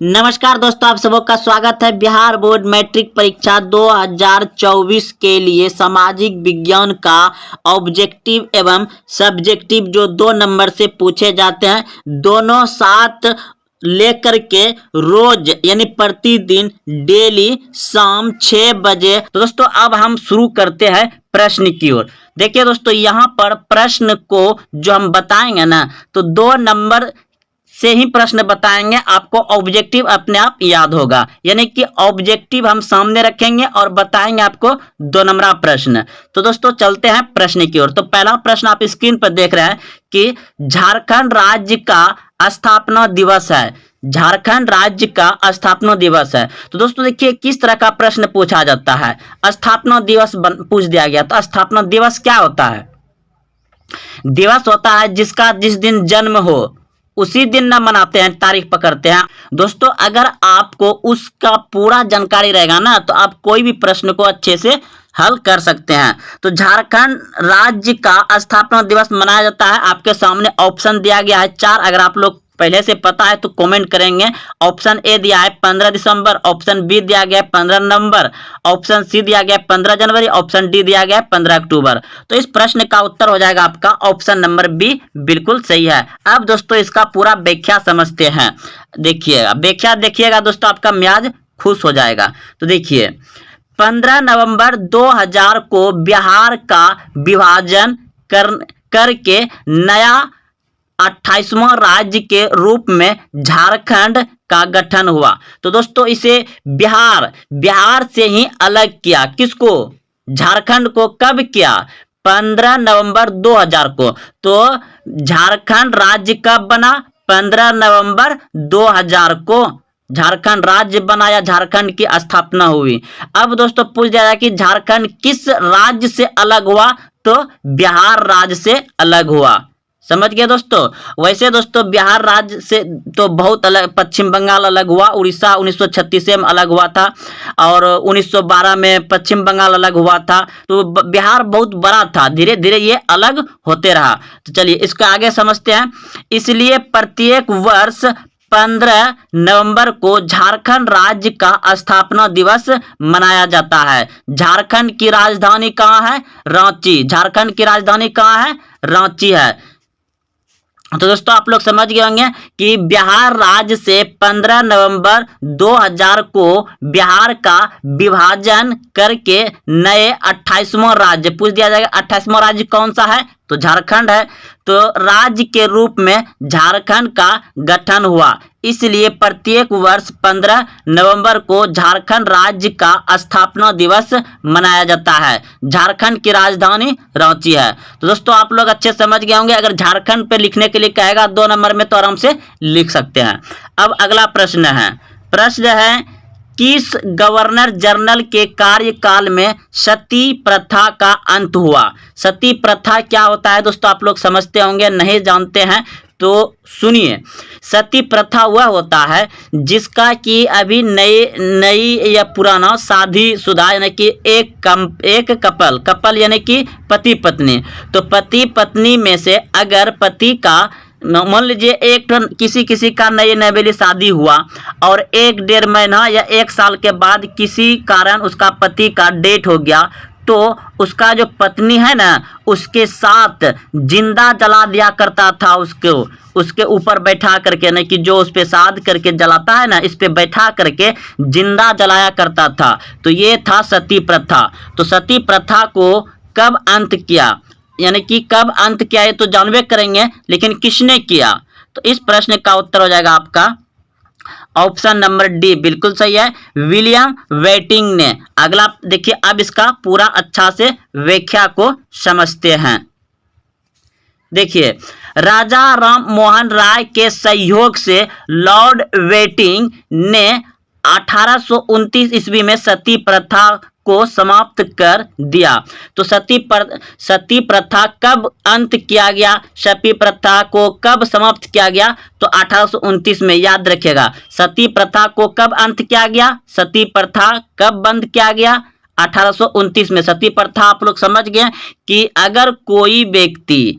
नमस्कार दोस्तों, आप सबों का स्वागत है। बिहार बोर्ड मैट्रिक परीक्षा 2024 के लिए सामाजिक विज्ञान का ऑब्जेक्टिव एवं सब्जेक्टिव जो 2 नंबर से पूछे जाते हैं, दोनों साथ लेकर के रोज यानी प्रतिदिन डेली शाम 6 बजे। तो दोस्तों अब हम शुरू करते हैं प्रश्न की ओर। देखिए दोस्तों, यहाँ पर प्रश्न को जो हम बताएंगे ना, तो 2 नंबर से ही प्रश्न बताएंगे, आपको ऑब्जेक्टिव अपने आप याद होगा। यानी कि ऑब्जेक्टिव हम सामने रखेंगे और बताएंगे आपको 2 नंबर प्रश्न। तो दोस्तों चलते हैं प्रश्न की ओर। तो पहला प्रश्न आप स्क्रीन पर देख रहे हैं कि झारखंड राज्य का स्थापना दिवस है। झारखंड राज्य का स्थापना दिवस है। तो दोस्तों देखिए किस तरह का प्रश्न पूछा जाता है। स्थापना दिवस पूछ दिया गया, तो स्थापना दिवस क्या होता है? दिवस होता है जिसका जिस दिन जन्म हो उसी दिन ना मनाते हैं, तारीख पकड़ते हैं। दोस्तों अगर आपको उसका पूरा जानकारी रहेगा ना, तो आप कोई भी प्रश्न को अच्छे से हल कर सकते हैं। तो झारखंड राज्य का स्थापना दिवस मनाया जाता है। आपके सामने ऑप्शन दिया गया है 4। अगर आप लोग पहले से पता है तो कमेंट करेंगे। ऑप्शन ए दिया है 15 दिसंबर, ऑप्शन बी दिया गया है 15 नवंबर, ऑप्शन सी दिया गया है 15 जनवरी, ऑप्शन डी दिया गया है 15 अक्टूबर। तो इस प्रश्न का उत्तर हो जाएगा आपका ऑप्शन नंबर बी, बिल्कुल सही है। अब दोस्तों इसका पूरा व्याख्या समझते हैं। देखिएगा व्याख्या, देखिएगा दोस्तों आपका मियाज खुश हो जाएगा। तो देखिए 15 नवंबर 2000 को बिहार का विभाजन करके नया 28वां राज्य के रूप में झारखंड का गठन हुआ। तो दोस्तों इसे बिहार से ही अलग किया। किसको? झारखंड को। कब किया? 15 नवंबर 2000 को। तो झारखंड राज्य कब बना? 15 नवंबर 2000 को झारखंड राज्य बना या झारखंड की स्थापना हुई। अब दोस्तों पूछ दिया जाए कि झारखंड किस राज्य से अलग हुआ? तो बिहार राज्य से अलग हुआ। समझ गए दोस्तों। वैसे दोस्तों बिहार राज्य से तो बहुत अलग, पश्चिम बंगाल अलग हुआ, उड़ीसा 1936 में अलग हुआ था, और 1912 में पश्चिम बंगाल अलग हुआ था। तो बिहार बहुत बड़ा था, धीरे धीरे ये अलग होते रहा। तो चलिए इसका आगे समझते हैं। इसलिए प्रत्येक वर्ष 15 नवंबर को झारखंड राज्य का स्थापना दिवस मनाया जाता है। झारखंड की राजधानी कहाँ है? रांची। झारखंड की राजधानी कहाँ है? रांची है। तो दोस्तों आप लोग समझ गए होंगे कि बिहार राज्य से 15 नवंबर 2000 को बिहार का विभाजन करके नए 28वां राज्य पूछ दिया जाएगा। 28वां राज्य कौन सा है? तो झारखंड है। तो राज्य के रूप में झारखंड का गठन हुआ। इसलिए प्रत्येक वर्ष 15 नवंबर को झारखंड राज्य का स्थापना दिवस मनाया जाता है। झारखंड की राजधानी रांची है। तो दोस्तों आप लोग अच्छे समझ गए होंगे। अगर झारखंड पे लिखने के लिए कहेगा 2 नंबर में, तो आराम से लिख सकते हैं। अब अगला प्रश्न है। प्रश्न है किस गवर्नर जनरल के कार्यकाल में सती प्रथा का अंत हुआ? सती प्रथा क्या होता है दोस्तों? आप लोग समझते होंगे, नहीं जानते हैं तो सुनिए। सती प्रथा वह होता है जिसका कि अभी नई या पुराना शादीशुदा यानी कि एक कपल यानी कि पति पत्नी, तो पति पत्नी में से अगर पति का मान लीजिए एक किसी का नई नवेली शादी हुआ और 1-1.5 महीना या 1 साल के बाद किसी कारण उसका पति का डेथ हो गया, तो उसका जो पत्नी है ना, उसके साथ जिंदा जला दिया करता था। उसके ऊपर बैठा करके, नहीं कि जो उस पे साध करके जलाता है ना, इस पे बैठा करके जिंदा जलाया करता था। तो ये था सती प्रथा। तो सती प्रथा को कब अंत किया, यानी कि कब अंत किया ये तो जानबे करेंगे, लेकिन किसने किया? तो इस प्रश्न का उत्तर हो जाएगा आपका ऑप्शन नंबर डी, बिल्कुल सही है, विलियम वेटिंग ने। अगला देखिए, अब इसका पूरा अच्छा से व्याख्या को समझते हैं। देखिए राजा राम मोहन राय के सहयोग से लॉर्ड वेटिंग ने 1829 ईस्वी में सती प्रथा को समाप्त कर दिया। तो सती प्रथा कब अंत किया गया? सती प्रथा को कब समाप्त किया गया? तो 1829 में। याद रखिएगा, सती प्रथा को कब अंत किया गया? सती प्रथा कब बंद किया गया? 1829 में। सती प्रथा आप लोग समझ गए कि अगर कोई व्यक्ति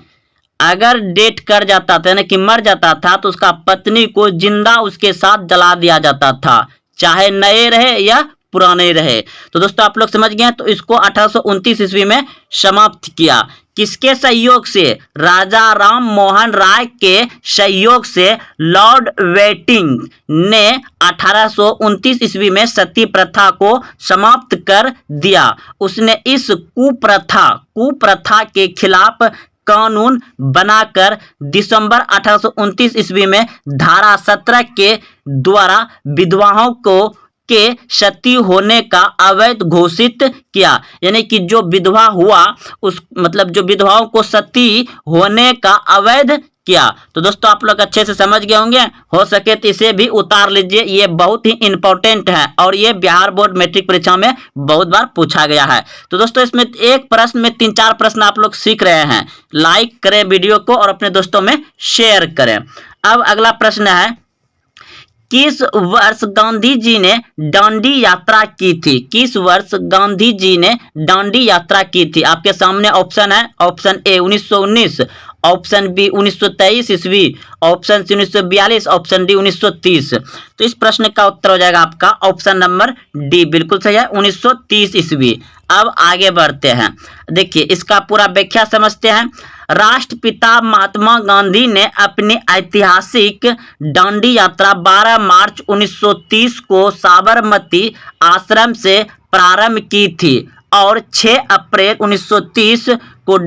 अगर डेट कर जाता था यानी कि मर जाता था तो उसका पत्नी को जिंदा उसके साथ जला दिया जाता था, चाहे नए रहे या पुराने रहे। तो दोस्तों आप लोग समझ गए। तो इसको 1829 ईस्वी में समाप्त किया। किसके सहयोग से? राजा राम मोहन राय के सहयोग से लॉर्ड वेटिंग ने 1829 ईस्वी में सती प्रथा को समाप्त कर दिया। उसने इस कुप्रथा के खिलाफ कानून बनाकर दिसंबर 1829 ईस्वी में धारा 17 के द्वारा विधवाओं के सती होने का अवैध घोषित किया। यानी कि जो विधवा हुआ उस मतलब जो विधवाओं को सती होने का अवैध किया। तो दोस्तों आप लोग अच्छे से समझ गए होंगे। हो सके तो इसे भी उतार लीजिए, ये बहुत ही इंपॉर्टेंट है और ये बिहार बोर्ड मैट्रिक परीक्षा में बहुत बार पूछा गया है। तो दोस्तों इसमें एक प्रश्न में 3-4 प्रश्न आप लोग सीख रहे हैं। लाइक करें वीडियो को और अपने दोस्तों में शेयर करें। अब अगला प्रश्न है, किस वर्ष गांधी जी ने दांडी यात्रा की थी? किस वर्ष गांधी जी ने दांडी यात्रा की थी? आपके सामने ऑप्शन है। ऑप्शन ए 1919, ऑप्शन बी 1923 ईस्वी, ऑप्शन सी 1942, ऑप्शन डी 1930। तो इस प्रश्न का उत्तर हो जाएगा आपका ऑप्शन नंबर डी, बिल्कुल सही है, 1930 ईस्वी। अब आगे बढ़ते हैं। देखिए इसका पूरा व्याख्या समझते हैं। राष्ट्रपिता महात्मा गांधी ने अपनी ऐतिहासिक दांडी यात्रा 12 मार्च 1930 को साबरमती आश्रम से प्रारंभ की थी और 6 अप्रैल 1930 को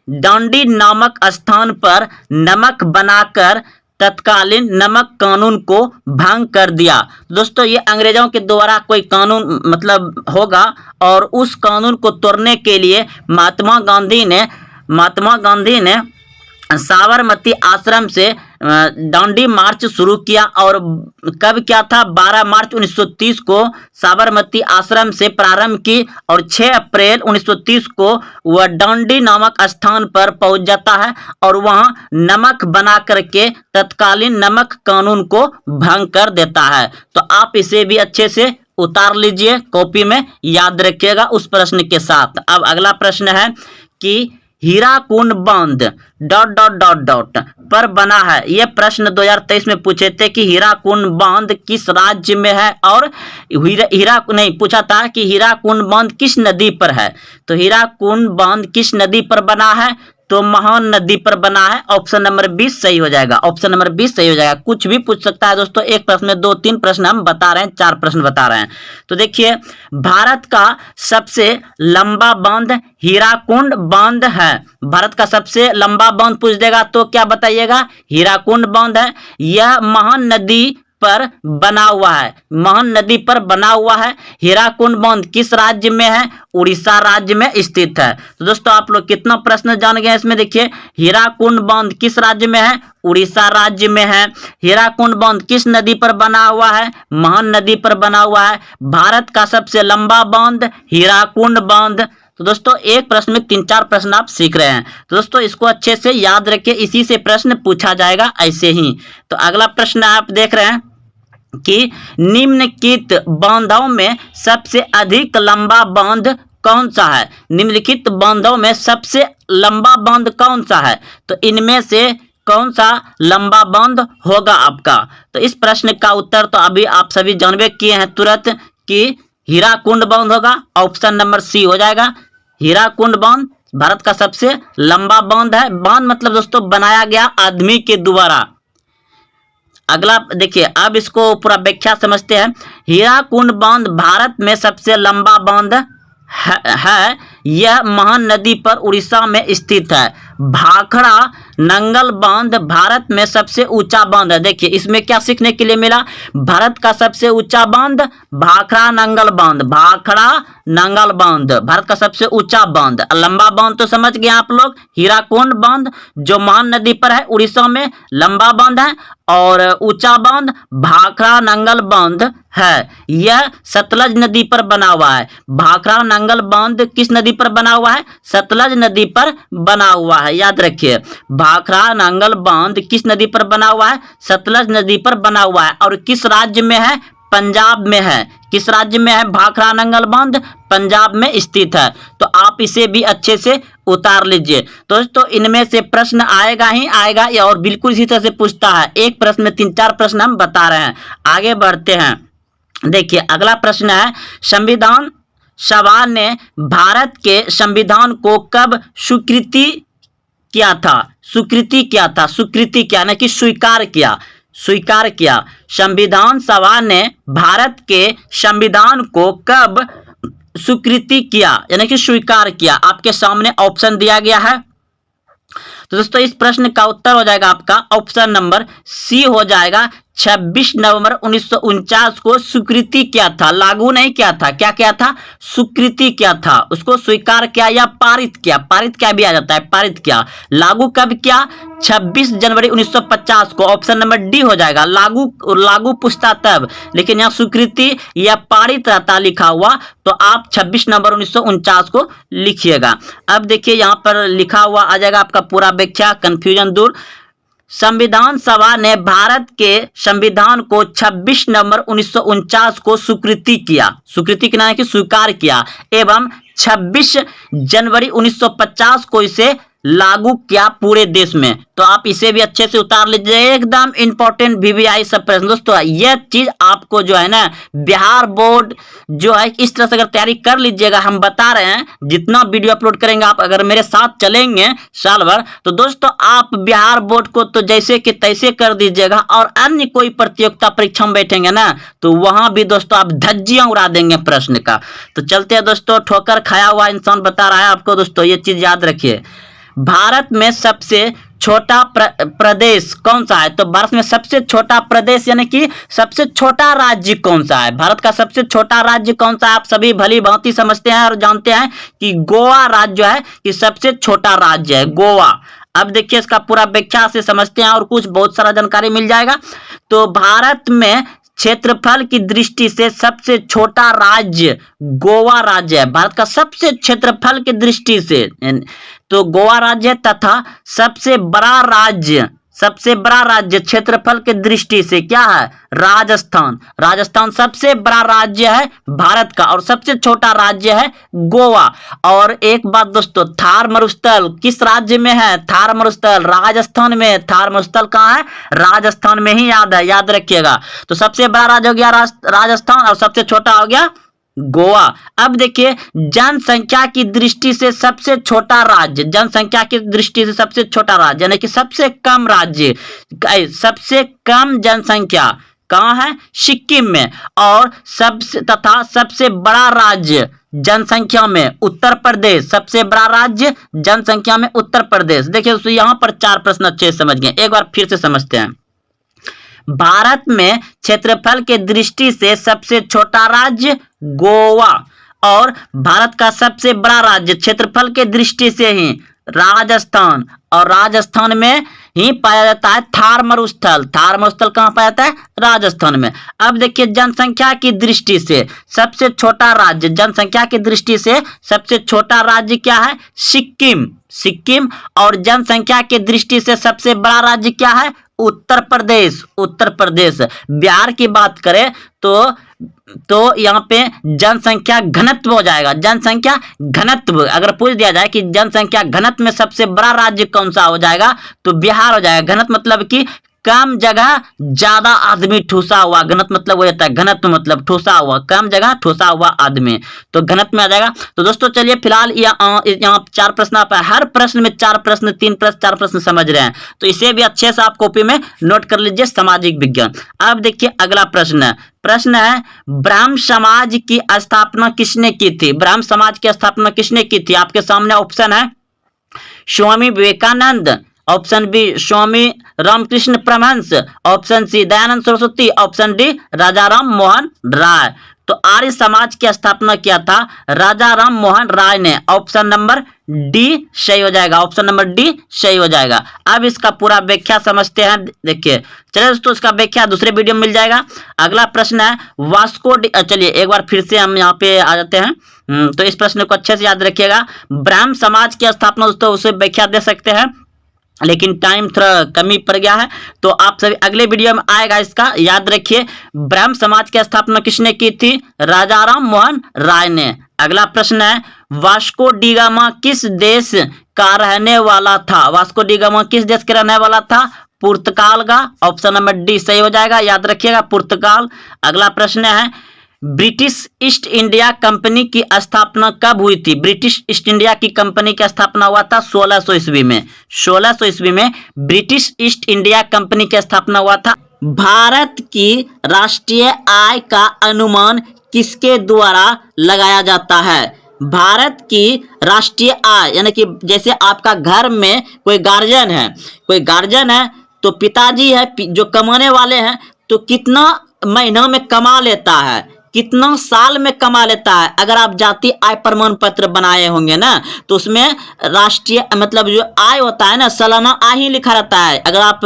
दांडी नामक स्थान पर नमक बनाकर तत्कालीन नमक कानून को भंग कर दिया। दोस्तों ये अंग्रेजों के द्वारा कोई कानून मतलब होगा और उस कानून को तोड़ने के लिए महात्मा गांधी ने साबरमती आश्रम से दांडी मार्च शुरू किया। और कब क्या था? 12 मार्च 1930 को साबरमती आश्रम से प्रारंभ की और 6 अप्रैल 1930 को वह दांडी नामक स्थान पर पहुंच जाता है और वहां नमक बना करके तत्कालीन नमक कानून को भंग कर देता है। तो आप इसे भी अच्छे से उतार लीजिए, कॉपी में याद रखिएगा उस प्रश्न के साथ। अब अगला प्रश्न है कि हीराकुंड बांध ... पर बना है। यह प्रश्न 2023 में पूछे थे कि हीराकुंड बांध किस राज्य में है और पूछा था कि हीराकुंड बांध किस नदी पर है। तो हीराकुंड बांध किस नदी पर बना है? तो महान नदी पर बना है। ऑप्शन नंबर 20 सही हो जाएगा। ऑप्शन नंबर 20 सही हो जाएगा। कुछ भी पूछ सकता है दोस्तों, एक प्रश्न में 2-3 प्रश्न हम बता रहे हैं, 4 प्रश्न बता रहे हैं। तो देखिए भारत का सबसे लंबा बांध हीराकुंड बांध है। भारत का सबसे लंबा बांध पूछ देगा तो क्या बताइएगा? हीराकुंड बांध है। यह महान नदी पर बना हुआ है। महान नदी पर बना हुआ है। हीराकुंड बांध किस राज्य में है? उड़ीसा राज्य में स्थित है। तो दोस्तों आप लोग कितना प्रश्न जान गए इसमें। देखिए हीराकुंड बांध किस राज्य में है? उड़ीसा राज्य में है। हीराकुंड बांध किस नदी पर बना हुआ है? महान नदी पर बना हुआ है। भारत का सबसे लंबा बांध हीराकुंड बांध। तो दोस्तों एक प्रश्न में 3-4 प्रश्न आप सीख रहे हैं। तो दोस्तों इसको अच्छे से याद रखिए, इसी से प्रश्न पूछा जाएगा ऐसे ही। तो अगला प्रश्न आप देख रहे हैं कि निम्नलिखित बांधों में सबसे अधिक लंबा बांध कौन सा है? निम्नलिखित बांधों में सबसे लंबा बांध कौन सा है? तो इनमें से कौन सा लंबा बांध होगा आपका? तो इस प्रश्न का उत्तर तो अभी आप सभी जानबे किए हैं तुरंत कि हीराकुंड बांध होगा। ऑप्शन नंबर सी हो जाएगा। हीराकुंड बांध भारत का सबसे लंबा बांध है। बांध मतलब दोस्तों बनाया गया आदमी के द्वारा। अगला देखिए, अब इसको पूरा व्याख्या समझते हैं। हीराकुंड बांध भारत में सबसे लंबा बांध है। यह महान नदी पर उड़ीसा में स्थित है। भाखड़ा नंगल बांध भारत में सबसे ऊंचा बांध है। देखिए इसमें क्या सीखने के लिए मिला? भारत का सबसे ऊंचा बांध भाखड़ा नंगल बांध। भाखड़ा नंगल बांध भारत का सबसे ऊंचा बांध। लंबा बांध तो समझ गए आप लोग, हीराकुंड बांध जो महान नदी पर है उड़ीसा में लंबा बांध है। और ऊंचा बांध भाखड़ा नंगल बांध है। यह सतलज नदी पर बना हुआ है। भाखड़ा नंगल बांध किस नदी पर बना हुआ है? सतलज नदी पर बना हुआ है। याद रखिए भाखड़ा नंगल बांध किस नदी पर बना हुआ है? सतलज नदी पर बना हुआ है। और किस राज्य में है? पंजाब में है। किस राज्य में है भाखड़ा नंगल बांध? पंजाब में स्थित है। तो आप इसे भी अच्छे से उतार लीजिए। दोस्तों इनमें से प्रश्न आएगा ही आएगा, या और बिल्कुल इसी तरह से पूछता है, एक प्रश्न में 3-4 प्रश्न हम बता रहे हैं। आगे बढ़ते हैं। देखिए अगला प्रश्न है, संविधान सभा ने भारत के संविधान को कब स्वीकृति किया था? स्वीकृति किया था, स्वीकृति क्या ना कि स्वीकार किया, स्वीकार किया। संविधान सभा ने भारत के संविधान को कब स्वीकृति किया यानी कि स्वीकार किया? आपके सामने ऑप्शन दिया गया है। तो दोस्तों इस प्रश्न का उत्तर हो जाएगा आपका ऑप्शन नंबर सी हो जाएगा। 26 नवंबर 1949 को स्वीकृति किया था, लागू नहीं किया था। क्या किया था? स्वीकृति किया था, उसको स्वीकार किया या पारित किया। पारित क्या भी आ जाता है, पारित किया। लागू कब किया? 26 जनवरी 1950 को, ऑप्शन नंबर डी हो जाएगा। लागू पूछता तब, लेकिन यहाँ स्वीकृति या पारित रहता लिखा हुआ, तो आप 26 नवंबर 1949 को लिखिएगा। अब देखिए यहाँ पर लिखा हुआ आ जाएगा आपका पूरा व्याख्या, कंफ्यूजन दूर। संविधान सभा ने भारत के संविधान को 26 नवंबर 1949 को स्वीकृति किया, स्वीकृति के नाम कि स्वीकार किया, एवं 26 जनवरी 1950 को इसे लागू किया पूरे देश में। तो आप इसे भी अच्छे से उतार लीजिए, एकदम इंपॉर्टेंट वीवीआई सब प्रश्न। दोस्तों यह चीज आपको जो है ना बिहार बोर्ड जो है इस तरह से अगर तैयारी कर लीजिएगा, हम बता रहे हैं जितना वीडियो अपलोड करेंगे आप अगर मेरे साथ चलेंगे साल भर, तो दोस्तों आप बिहार बोर्ड को तो जैसे कि तैसे कर दीजिएगा। और अन्य कोई प्रतियोगिता परीक्षा में बैठेंगे ना तो वहां भी दोस्तों आप धज्जियां उड़ा देंगे प्रश्न का। तो चलते हैं दोस्तों, ठोकर खाया हुआ इंसान बता रहा है आपको। दोस्तों ये चीज याद रखिए, भारत में सबसे छोटा प्रदेश कौन सा है? तो भारत में सबसे छोटा प्रदेश यानी कि सबसे छोटा राज्य कौन सा है? भारत का सबसे छोटा राज्य कौन सा है? आप सभी भली भांति समझते हैं और जानते हैं कि गोवा राज्य जो है कि सबसे छोटा राज्य है, गोवा। अब देखिए इसका पूरा व्याख्या से समझते हैं और कुछ बहुत सारा जानकारी मिल जाएगा। तो भारत में क्षेत्रफल की दृष्टि से सबसे छोटा राज्य गोवा राज्य है, भारत का सबसे क्षेत्रफल की दृष्टि से तो गोवा राज्य, तथा सबसे बड़ा राज्य क्षेत्रफल की दृष्टि से क्या है? राजस्थान। राजस्थान सबसे बड़ा राज्य है भारत का और सबसे छोटा राज्य है गोवा। और एक बात दोस्तों, थार मरुस्थल किस राज्य में है? थार मरुस्थल राजस्थान में। थार मरुस्थल कहाँ है? राजस्थान में ही याद रखिएगा। तो सबसे बड़ा राज्य हो गया राजस्थान और सबसे छोटा हो गया गोवा। अब देखिए जनसंख्या की दृष्टि से सबसे छोटा राज्य, जनसंख्या की दृष्टि से सबसे छोटा राज्य यानी कि सबसे कम राज्य, सबसे कम जनसंख्या कहाँ है? सिक्किम में। और सबसे बड़ा राज्य जनसंख्या में उत्तर प्रदेश, सबसे बड़ा राज्य जनसंख्या में उत्तर प्रदेश। देखिए दोस्तों यहाँ पर 4 प्रश्न अच्छे से समझ गए, एक बार फिर से समझते हैं। भारत में क्षेत्रफल के दृष्टि से सबसे छोटा राज्य गोवा और भारत का सबसे बड़ा राज्य क्षेत्रफल के दृष्टि से ही राजस्थान, और राजस्थान में ही पाया जाता है थार मरुस्थल। थार मरुस्थल कहाँ पाया जाता है? राजस्थान में। अब देखिए जनसंख्या की दृष्टि से सबसे छोटा राज्य, जनसंख्या की दृष्टि से सबसे छोटा राज्य क्या है? सिक्किम। और जनसंख्या की दृष्टि से सबसे बड़ा राज्य क्या है? उत्तर प्रदेश। बिहार की बात करें तो यहाँ पे जनसंख्या घनत्व हो जाएगा। जनसंख्या घनत्व अगर पूछ दिया जाए कि जनसंख्या घनत्व में सबसे बड़ा राज्य कौन सा हो जाएगा, तो बिहार हो जाएगा। घनत्व मतलब कि कम जगह ज्यादा आदमी ठूसा हुआ, घनत्व मतलब हो जाता है, घनत्व मतलब ठूसा हुआ, कम जगह ठूसा हुआ आदमी, तो घनत्व में आ जाएगा। तो दोस्तों चलिए फिलहाल यहाँ 4 प्रश्न आप हर प्रश्न में 4 प्रश्न 3 प्रश्न 4 प्रश्न समझ रहे हैं, तो इसे भी अच्छे से आप कॉपी में नोट कर लीजिए, सामाजिक विज्ञान। अब देखिए अगला प्रश्न है ब्राह्म समाज की स्थापना किसने की थी? ब्राह्म समाज की स्थापना किसने की थी? आपके सामने ऑप्शन है Swami Vivekananda, option B Swami Ramakrishna Paramahamsa, option C Dayanand Saraswati, option D Raja Ram Mohan Roy. तो आर्य समाज की स्थापना किया था राजा राम मोहन राय ने। ऑप्शन नंबर डी सही हो जाएगा, ऑप्शन नंबर डी सही हो जाएगा। अब इसका पूरा व्याख्या समझते हैं। देखिए चलिए दोस्तों, इसका व्याख्या दूसरे वीडियो में मिल जाएगा। अगला प्रश्न है वास्को चलिए एक बार फिर से हम यहाँ पे आ जाते हैं, तो इस प्रश्न को अच्छे से याद रखिएगा। ब्राह्म समाज की स्थापना दोस्तों उसे व्याख्या दे सकते हैं लेकिन टाइम थोड़ा कमी पड़ गया है, तो आप सभी अगले वीडियो में आएगा इसका, याद रखिए। ब्रह्म समाज की स्थापना किसने की थी? राजा राम मोहन राय ने। अगला प्रश्न है, वास्को डी गामा किस देश का रहने वाला था? वास्को डी गामा किस देश के रहने वाला था? पुर्तगाल का। ऑप्शन नंबर डी सही हो जाएगा, याद रखिएगा, पुर्तगाल। अगला प्रश्न है, ब्रिटिश ईस्ट इंडिया कंपनी की स्थापना कब हुई थी? ब्रिटिश ईस्ट इंडिया की कंपनी की स्थापना हुआ था 1600 ईस्वी में। 1600 ईस्वी में ब्रिटिश ईस्ट इंडिया कंपनी की स्थापना हुआ था। भारत की राष्ट्रीय आय का अनुमान किसके द्वारा लगाया जाता है? भारत की राष्ट्रीय आय, यानी कि जैसे आपका घर में कोई गार्जियन है तो पिताजी है जो कमाने वाले हैं, तो कितना महीना में कमा लेता है, कितना साल में कमा लेता है। अगर आप जाति आय प्रमाण पत्र बनाए होंगे ना, तो उसमें राष्ट्रीय मतलब जो आय होता है ना, सालाना आय ही लिखा रहता है। अगर आप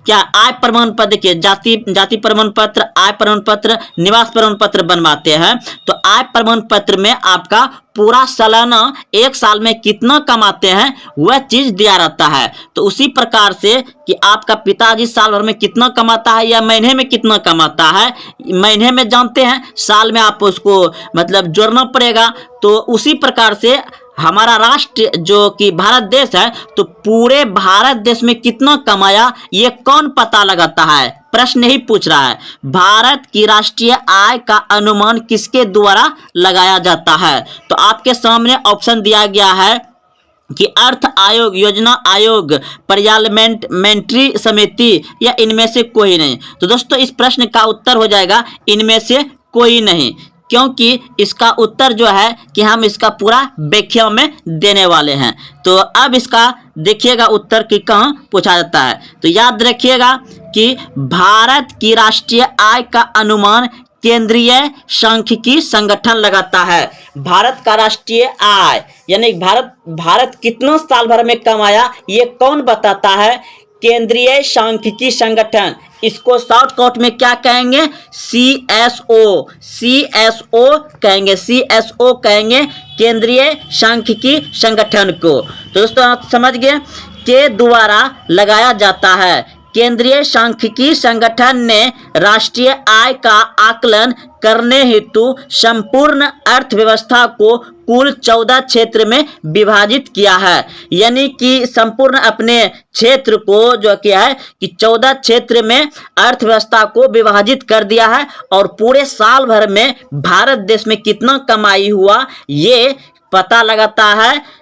क्या आय प्रमाण पत्र, देखिए जाति प्रमाण पत्र, आय प्रमाण पत्र, निवास प्रमाण पत्र बनवाते हैं, तो आय प्रमाण पत्र में आपका पूरा सालाना एक साल में कितना कमाते हैं वह चीज दिया रहता है। तो उसी प्रकार से कि आपका पिताजी साल भर में कितना कमाता है या महीने में कितना कमाता है, महीने में जानते हैं, साल में आप उसको मतलब जोड़ना पड़ेगा। तो उसी प्रकार से हमारा राष्ट्र जो कि भारत देश है, तो पूरे भारत देश में कितना कमाया ये कौन पता लगाता है? प्रश्न ही पूछ रहा है। भारत की राष्ट्रीय आय का अनुमान किसके द्वारा लगाया जाता है? तो आपके सामने ऑप्शन दिया गया है कि अर्थ आयोग, योजना आयोग, पार्लियामेंट्री समिति या इनमें से कोई नहीं। तो दोस्तों इस प्रश्न का उत्तर हो जाएगा इनमें से कोई नहीं, क्योंकि इसका उत्तर जो है कि हम इसका पूरा व्याख्या में देने वाले हैं। तो अब इसका देखिएगा उत्तर कि कहाँ पूछा जाता है। तो याद रखिएगा कि भारत की राष्ट्रीय आय का अनुमान केंद्रीय सांख्यिकी संगठन लगाता है। भारत का राष्ट्रीय आय यानी भारत कितना साल भर में कमाया ये कौन बताता है? केंद्रीय सांख्यिकी संगठन। इसको शॉर्टकट में क्या कहेंगे? CSO कहेंगे, CSO कहेंगे, केंद्रीय सांख्यिकी संगठन को। तो दोस्तों आप समझ गए, के द्वारा लगाया जाता है। केंद्रीय सांख्यिकी संगठन ने राष्ट्रीय आय का आकलन करने हेतु संपूर्ण अर्थव्यवस्था को कुल 14 क्षेत्र में विभाजित किया है। यानी कि संपूर्ण अपने क्षेत्र को जो किया है कि 14 क्षेत्र में अर्थव्यवस्था को विभाजित कर दिया है, और पूरे साल भर में भारत देश में कितना कमाई हुआ ये पता लगाता है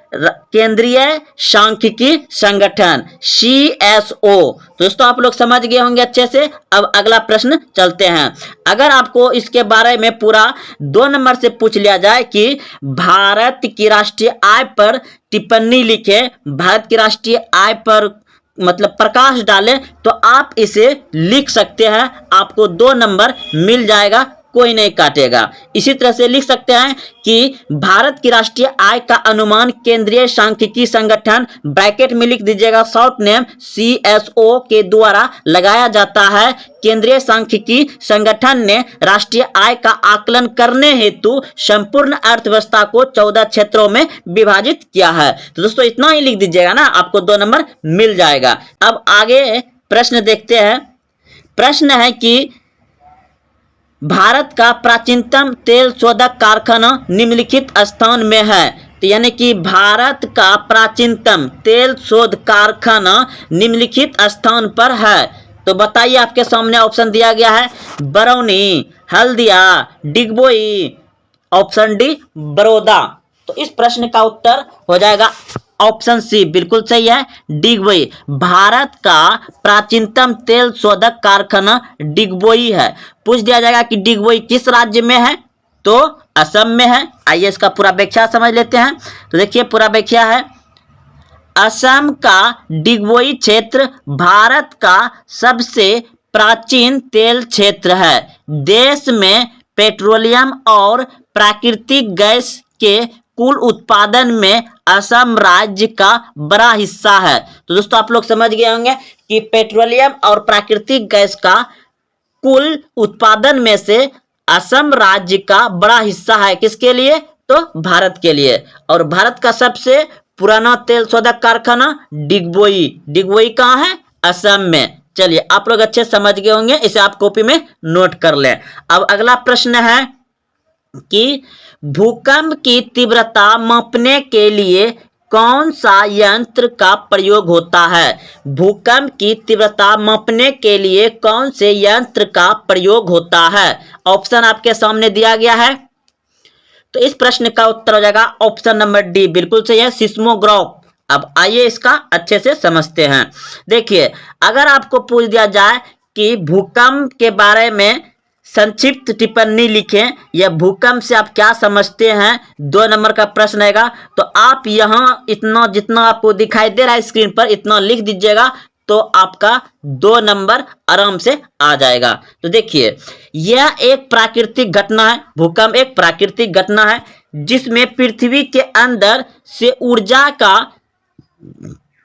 केंद्रीय सांख्यिकी संगठन CSO। दोस्तों आप लोग समझ गए होंगे अच्छे से। अब अगला प्रश्न चलते हैं। अगर आपको इसके बारे में पूरा 2 नंबर से पूछ लिया जाए कि भारत की राष्ट्रीय आय पर टिप्पणी लिखे, भारत की राष्ट्रीय आय पर मतलब प्रकाश डालें, तो आप इसे लिख सकते हैं, आपको 2 नंबर मिल जाएगा, कोई नहीं काटेगा। इसी तरह से लिख सकते हैं कि भारत की राष्ट्रीय आय का अनुमान केंद्रीय सांख्यिकी संगठन ब्रैकेट में लिख दीजिएगा शॉर्ट नेम CSO के द्वारा लगाया जाता है। केंद्रीय सांख्यिकी संगठन ने राष्ट्रीय आय का आकलन करने हेतु संपूर्ण अर्थव्यवस्था को 14 क्षेत्रों में विभाजित किया है। तो दोस्तों इतना ही लिख दीजिएगा ना, आपको 2 नंबर मिल जाएगा। अब आगे प्रश्न देखते हैं। प्रश्न है कि भारत का प्राचीनतम तेल शोधक कारखाना निम्नलिखित स्थान में है। तो यानी कि भारत का प्राचीनतम तेल शोध कारखाना निम्नलिखित स्थान पर है। तो बताइए, आपके सामने ऑप्शन दिया गया है बरौनी, हल्दिया, डिगबोई, ऑप्शन डी बड़ौदा। तो इस प्रश्न का उत्तर हो जाएगा ऑप्शन सी, बिल्कुल सही है, डिगबोई। भारत का प्राचीनतम तेल शोधक कारखाना डिगबोई है। पूछ दिया जाएगा कि डिगबोई किस राज्य में है, तो असम में है। आइए इसका पूरा व्याख्या समझ लेते हैं। तो देखिए पूरा व्याख्या है, असम का डिगबोई क्षेत्र भारत का सबसे प्राचीन तेल क्षेत्र है। देश में पेट्रोलियम और प्राकृतिक गैस के कुल उत्पादन में असम राज्य का बड़ा हिस्सा है। तो दोस्तों आप लोग समझ गए होंगे कि पेट्रोलियम और प्राकृतिक गैस का कुल उत्पादन में से असम राज्य का बड़ा हिस्सा है। किसके लिए? तो भारत के लिए। और भारत का सबसे पुराना तेल शोधक कारखाना डिगबोई। डिगबोई कहाँ है? असम में। चलिए आप लोग अच्छे समझ गए होंगे, इसे आप कॉपी में नोट कर लें। अब अगला प्रश्न है कि भूकंप की तीव्रता मापने के लिए कौन सा यंत्र का प्रयोग होता है? भूकंप की तीव्रता मापने के लिए कौन से यंत्र का प्रयोग होता है? ऑप्शन आपके सामने दिया गया है। तो इस प्रश्न का उत्तर हो जाएगा ऑप्शन नंबर डी, बिल्कुल सही है, सिस्मोग्राफ। अब आइए इसका अच्छे से समझते हैं। देखिए, अगर आपको पूछ दिया जाए कि भूकंप के बारे में संक्षिप्त टिप्पणी लिखें या भूकंप से आप क्या समझते हैं, 2 नंबर का प्रश्न आएगा, तो आप यहाँ इतना जितना आपको दिखाई दे रहा है स्क्रीन पर इतना लिख दीजिएगा, तो आपका 2 नंबर आराम से आ जाएगा। तो देखिए, यह एक प्राकृतिक घटना है। भूकंप एक प्राकृतिक घटना है जिसमें पृथ्वी के अंदर से ऊर्जा का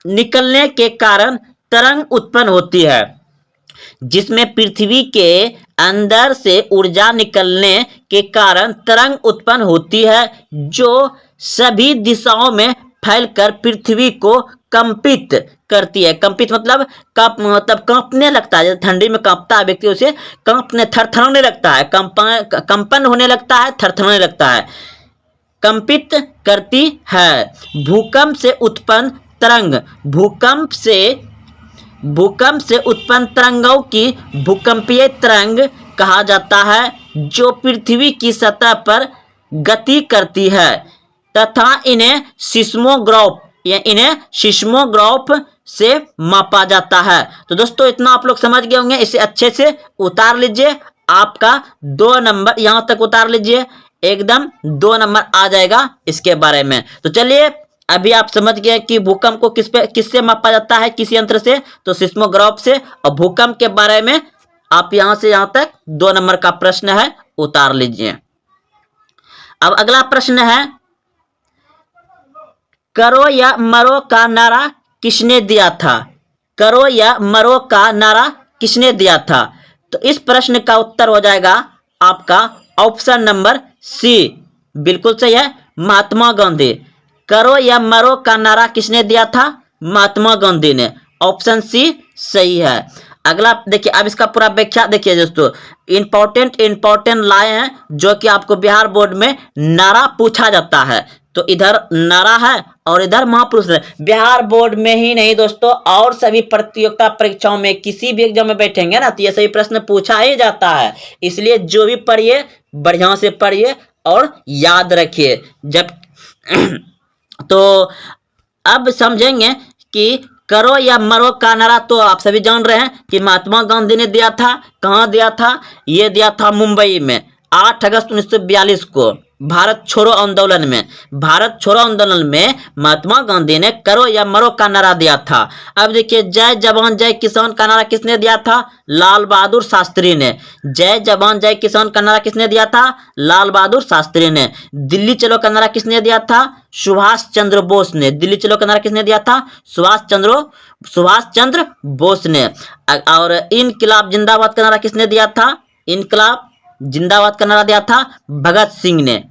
निकलने के कारण तरंग उत्पन्न होती है। जिसमें पृथ्वी के अंदर से ऊर्जा निकलने के कारण तरंग उत्पन्न होती है जो सभी दिशाओं में फैलकर पृथ्वी को कंपित करती है। कंपित मतलब कांपने लगता है। ठंडी में कांपता है व्यक्ति, उसे थरथराने लगता है, कंपन होने लगता है, थरथराने लगता है, कंपित करती है। भूकंप से उत्पन्न तरंग, भूकंप से उत्पन्न तरंगों की भूकंपीय तरंग कहा जाता है जो पृथ्वी की सतह पर गति करती है तथा इन्हें सिस्मोग्राफ से मापा जाता है। तो दोस्तों इतना आप लोग समझ गए होंगे, इसे अच्छे से उतार लीजिए। आपका 2 नंबर यहां तक उतार लीजिए, एकदम 2 नंबर आ जाएगा इसके बारे में। तो चलिए, अभी आप समझ गए कि भूकंप को किससे मापा जाता है, किस यंत्र से, तो सिस्मोग्राफ से। और भूकंप के बारे में आप यहां से यहां तक 2 नंबर का प्रश्न है, उतार लीजिए। अब अगला प्रश्न है, करो या मरो का नारा किसने दिया था? करो या मरो का नारा किसने दिया था? तो इस प्रश्न का उत्तर हो जाएगा आपका ऑप्शन नंबर सी, बिल्कुल सही है, महात्मा गांधी। करो या मरो का नारा किसने दिया था? महात्मा गांधी ने। ऑप्शन सी सही है। अगला देखिए, अब इसका पूरा व्याख्या देखिए दोस्तों, इंपॉर्टेंट लाए हैं जो कि आपको बिहार बोर्ड में नारा पूछा जाता है। तो इधर नारा है और इधर महापुरुष है। बिहार बोर्ड में ही नहीं दोस्तों, और सभी प्रतियोगिता परीक्षाओं में किसी भी एग्जाम में बैठेंगे ना, तो ये सभी प्रश्न पूछा ही जाता है। इसलिए जो भी पढ़िए बढ़िया से पढ़िए और याद रखिए। जब तो अब समझेंगे कि करो या मरो का नारा तो आप सभी जान रहे हैं कि महात्मा गांधी ने दिया था। कहाँ दिया था? ये दिया था मुंबई में 8 अगस्त 1942 को, भारत छोड़ो आंदोलन में। भारत छोड़ो आंदोलन में महात्मा गांधी ने करो या मरो का नारा दिया था। अब देखिए, जय जवान जय किसान का नारा किसने दिया था? लाल बहादुर शास्त्री ने। जय जवान जय किसान का नारा किसने दिया था? लाल बहादुर शास्त्री ने। दिल्ली चलो का नारा किसने दिया था? सुभाष चंद्र बोस ने। दिल्ली चलो का नारा किसने दिया था? सुभाष चंद्र बोस ने। और इनकलाब जिंदाबाद का नारा किसने दिया था? इनकलाब जिंदाबाद का नारा दिया था भगत सिंह ने।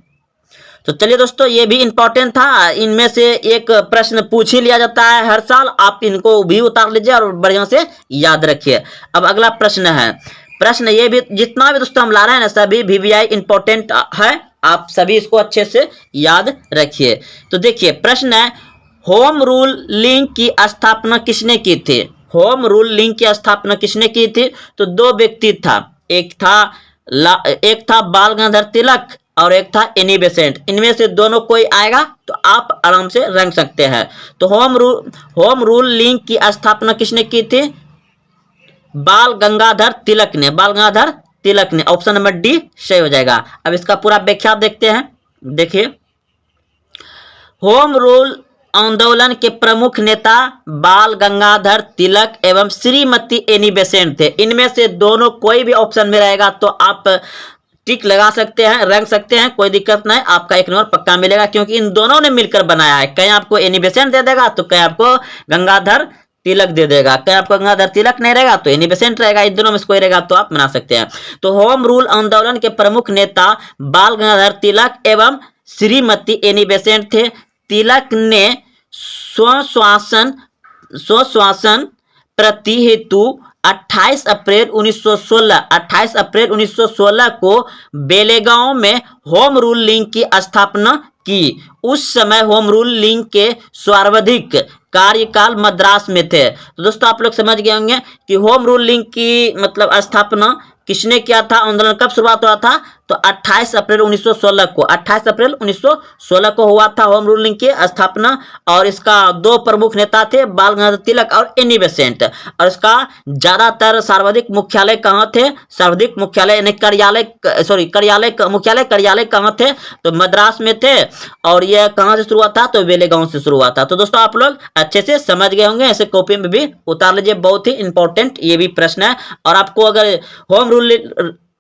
तो चलिए दोस्तों, ये भी इंपॉर्टेंट था। इनमें से एक प्रश्न पूछ ही लिया जाता है हर साल, आप इनको भी उतार लीजिए और बढ़िया से याद रखिए। अब अगला प्रश्न है, प्रश्न ये भी जितना भी दोस्तों हम ला रहे हैं ना, सभी VVI इंपॉर्टेंट है, आप सभी इसको अच्छे से याद रखिए। तो देखिए, प्रश्न है, होम रूल लीग की स्थापना किसने की थी? होम रूल लीग की स्थापना किसने की थी? तो 2 व्यक्ति था, एक था बाल गंगाधर तिलक और एक था एनी बेसेंट। इनमें से दोनों कोई आएगा तो आप आराम से रंग सकते हैं। तो होम रूल लीग की स्थापना किसने की थी? बाल गंगाधर तिलक ने। बाल गंगाधर तिलक ने। ऑप्शन नंबर डी सही हो जाएगा। अब इसका पूरा व्याख्या देखते हैं। देखिए, होम रूल आंदोलन के प्रमुख नेता बाल गंगाधर तिलक एवं श्रीमती एनी बेसेंट थे। इनमें से दोनों कोई भी ऑप्शन में रहेगा तो आप टिक लगा सकते हैं, रंग सकते हैं, कोई दिक्कत नहीं, आपका 1 नंबर पक्का मिलेगा, क्योंकि इन दोनों ने मिलकर बनाया है। कहीं आपको एनी बेसेंट दे देगा तो कहीं आपको गंगाधर तिलक दे देगा, कहीं आपको गंगाधर तिलक नहीं रहेगा तो एनी बेसेंट रहेगा। इन दोनों में से कोई रहेगा तो आप बना सकते हैं। तो होम रूल आंदोलन के प्रमुख नेता बाल गंगाधर तिलक एवं श्रीमती एनी बेसेंट थे। तिलक ने स्वशासन स्वशासन प्रति हेतु 28 अप्रैल 1916 को बेलेगांव में होम रूल लीग की स्थापना की। उस समय होम रूल लीग के सर्वाधिक कार्यकाल मद्रास में थे। तो दोस्तों आप लोग समझ गए होंगे कि होम रूल लीग की मतलब स्थापना किसने किया था, आंदोलन कब शुरुआत हुआ था, तो 28 अप्रैल 1916 को 28 अप्रैल 1916 को हुआ था होम रूल लीग की स्थापना। और इसका दो प्रमुख नेता थे, बाल गंगाधर तिलक और एनी बेसेंट। और इसका ज्यादातर सर्वाधिक मुख्यालय कहाँ थे, सर्वाधिक मुख्यालय यानी कार्यालय कहाँ थे, तो मद्रास में थे। और यह कहाँ से शुरू हुआ था, तो बेलेगांव से शुरू हुआ था। तो दोस्तों आप लोग अच्छे से समझ गए होंगे, ऐसे कॉपी में भी उतार लीजिए, बहुत ही इंपॉर्टेंट ये भी प्रश्न है। और आपको अगर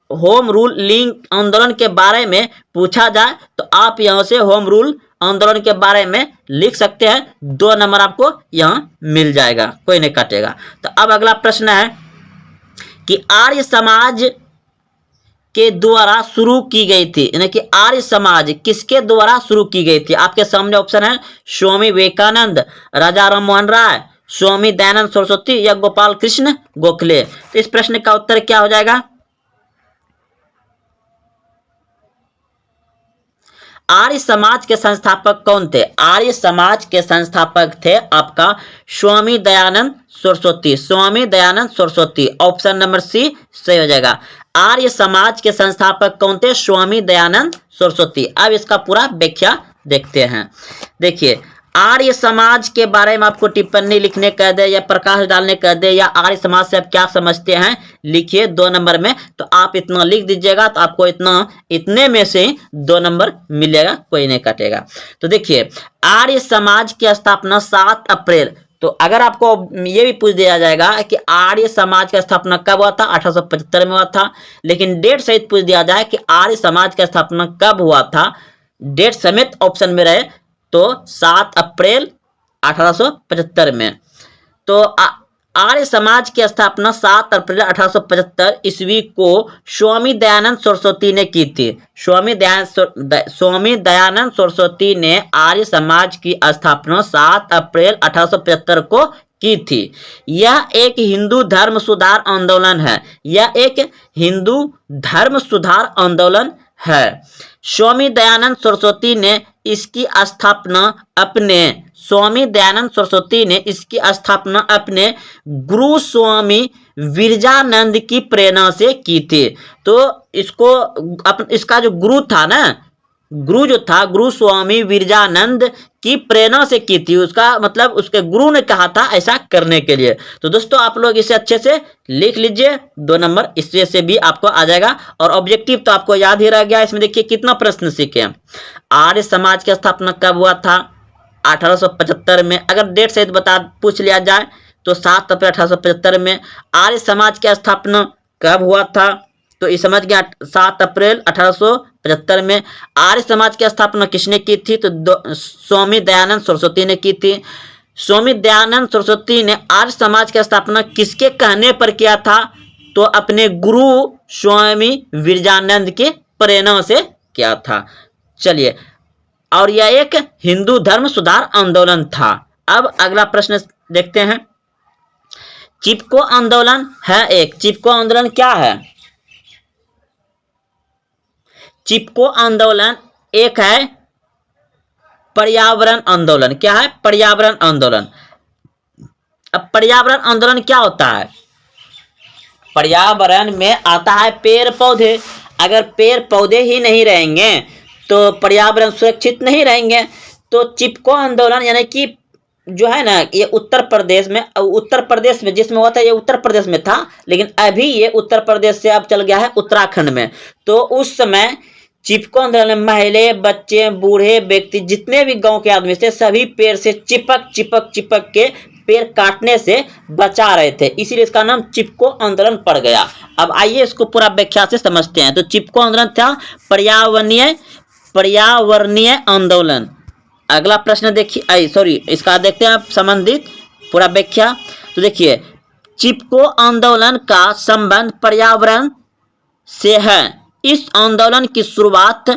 होम रूल लीग आंदोलन के बारे में पूछा जाए तो आप यहां से होम रूल आंदोलन के बारे में लिख सकते हैं, 2 नंबर आपको यहां मिल जाएगा, कोई नहीं काटेगा। तो अब अगला प्रश्न है कि आर्य समाज के द्वारा शुरू की गई थी, यानी कि आर्य समाज किसके द्वारा शुरू की गई थी। आपके सामने ऑप्शन है स्वामी विवेकानंद, राजा राम मोहन राय, स्वामी दयानंद सरस्वती या गोपाल कृष्ण गोखले। तो इस प्रश्न का उत्तर क्या हो जाएगा, आर्य समाज के संस्थापक कौन थे, आर्य समाज के संस्थापक थे आपका Swami Dayanand Saraswati, Swami Dayanand Saraswati. Option number C सही हो जाएगा। आर्य समाज के संस्थापक कौन थे, स्वामी दयानंद सरस्वती। अब इसका पूरा व्याख्या देखते हैं। देखिए आर्य समाज के बारे में आपको टिप्पणी लिखने कह दे या प्रकाश डालने कह दे या आर्य समाज से आप क्या समझते हैं लिखिए 2 नंबर में। तो आप इतना लिख दीजिएगा तो आपको इतने में से 2 नंबर मिलेगा, कोई नहीं काटेगा। तो देखिए आर्य समाज की स्थापना 7 अप्रैल, तो अगर आपको ये भी पूछ दिया जाएगा कि आर्य समाज का स्थापना कब हुआ था, 1875 में हुआ था, लेकिन डेट सहित पूछ दिया जाए कि आर्य समाज का स्थापना कब हुआ था, डेट समेत ऑप्शन में रहे तो 7 अप्रैल 1875 में। तो आर्य समाज की स्थापना 7 अप्रैल 1875 ईस्वी को स्वामी दयानंद सरस्वती ने की थी। स्वामी दयानंद सरस्वती ने आर्य समाज की स्थापना 7 अप्रैल 1875 को की थी। यह एक हिंदू धर्म सुधार आंदोलन है, यह एक हिंदू धर्म सुधार आंदोलन है। स्वामी दयानंद सरस्वती ने इसकी स्थापना अपने गुरु स्वामी विरजानंद की प्रेरणा से की थी। तो इसका जो गुरु था ना, गुरु स्वामी विरजानंद की प्रेरणा से की थी, उसका मतलब उसके गुरु ने कहा था ऐसा करने के लिए। तो दोस्तों आप लोग इसे अच्छे से लिख लीजिए, 2 नंबर इससे से भी आपको आ जाएगा। और ऑब्जेक्टिव तो आपको याद ही रह गया। इसमें देखिए कितना प्रश्न सीखे। आर्य समाज की स्थापना कब हुआ था, 1875 में। अगर डेट सहित पूछ लिया जाए तो 7 अप्रैल 1875 में। आर्य समाज की स्थापना कब हुआ था, तो ये समझ गया 7 अप्रैल 1875 में। आर्य समाज की स्थापना किसने की थी, तो स्वामी दयानंद सरस्वती ने की थी। स्वामी दयानंद सरस्वती ने आर्य समाज की स्थापना किसके कहने पर किया था, तो अपने गुरु स्वामी विरजानंद के प्रेरणा से किया था। चलिए, और यह एक हिंदू धर्म सुधार आंदोलन था। अब अगला प्रश्न देखते हैं। चिपको आंदोलन है एक, चिपको आंदोलन क्या है, चिपको आंदोलन एक है पर्यावरण आंदोलन। क्या है, पर्यावरण आंदोलन। अब पर्यावरण आंदोलन क्या होता है, पर्यावरण में आता है पेड़ पौधे। अगर पेड़ पौधे ही नहीं रहेंगे तो पर्यावरण सुरक्षित नहीं रहेंगे। तो चिपको आंदोलन यानी कि जो है ना, ये उत्तर प्रदेश में जिसमें हुआ था, ये उत्तर प्रदेश में था, लेकिन अभी ये उत्तर प्रदेश से अब चल गया है उत्तराखंड में। तो उस समय चिपको आंदोलन में महिला, बच्चे, बूढ़े व्यक्ति, जितने भी गांव के आदमी थे, सभी पेड़ से चिपक के पेड़ काटने से बचा रहे थे, इसीलिए इसका नाम चिपको आंदोलन पड़ गया। अब आइए इसको पूरा व्याख्या से समझते हैं। तो चिपको आंदोलन था पर्यावरणीय आंदोलन। अगला प्रश्न देखिए, इसका देखते हैं संबंधित पूरा व्याख्या। तो देखिए, चिपको आंदोलन का संबंध पर्यावरण से है। इस आंदोलन की शुरुआत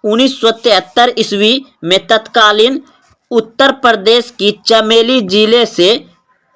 1973 ईस्वी में तत्कालीन उत्तर प्रदेश की चमेली जिले से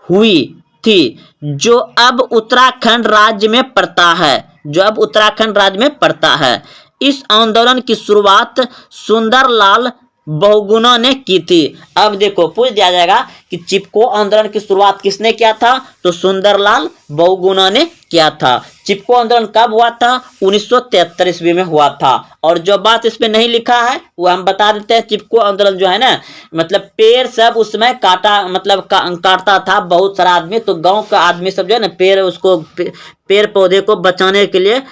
हुई थी, जो अब उत्तराखंड राज्य में पड़ता है, जो अब उत्तराखंड राज्य में पड़ता है। इस आंदोलन की शुरुआत सुंदरलाल बहुगुणा ने की थी। अब देखो पूछ दिया जाएगा कि चिपको आंदोलन की शुरुआत किसने किया था, तो सुंदरलाल बहुगुणा ने किया था। चिपको आंदोलन कब हुआ था, 1973 ईस्वी में हुआ था। और जो बात इसमें नहीं लिखा है वो हम बता देते हैं। चिपको आंदोलन जो है ना, मतलब पेड़ सब उस समय काटा, मतलब काटता था बहुत सारा आदमी, तो गांव का आदमी सब जो है ना पेड़ उसको पेड़ पौधे को बचाने के लिए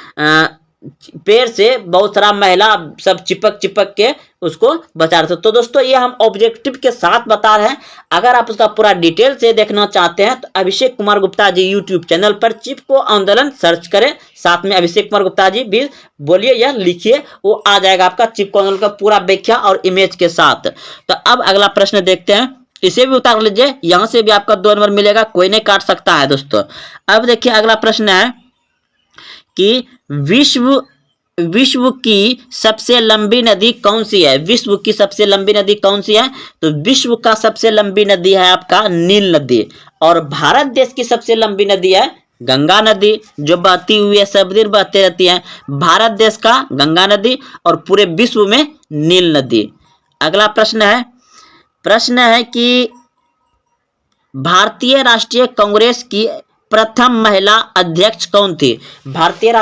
पेड़ से बहुत सारा महिला सब चिपक चिपक के उसको बचा रहे थे। तो दोस्तों ये हम ऑब्जेक्टिव के साथ बता रहे हैं। अगर आप उसका पूरा डिटेल से देखना चाहते हैं तो अभिषेक कुमार गुप्ता जी यूट्यूब चैनल पर चिपको आंदोलन सर्च करें, साथ में अभिषेक कुमार गुप्ता जी भी बोलिए या लिखिए, वो आ जाएगा आपका चिपको आंदोलन का पूरा व्याख्या और इमेज के साथ। तो अब अगला प्रश्न देखते हैं, इसे भी उतार लीजिए, यहां से भी आपका 2 नंबर मिलेगा, कोई नहीं काट सकता है दोस्तों। अब देखिए अगला प्रश्न है कि विश्व की सबसे लंबी नदी कौन सी है। विश्व की सबसे लंबी नदी कौन सी है, तो विश्व का सबसे लंबी नदी है आपका नील नदी। और भारत देश की सबसे लंबी नदी है गंगा नदी, जो बहती हुई है, सब दिन बहती रहती है। भारत देश का गंगा नदी और पूरे विश्व में नील नदी। अगला प्रश्न है कि भारतीय राष्ट्रीय कांग्रेस की प्रथम महिला अध्यक्ष कौन थी। भारतीय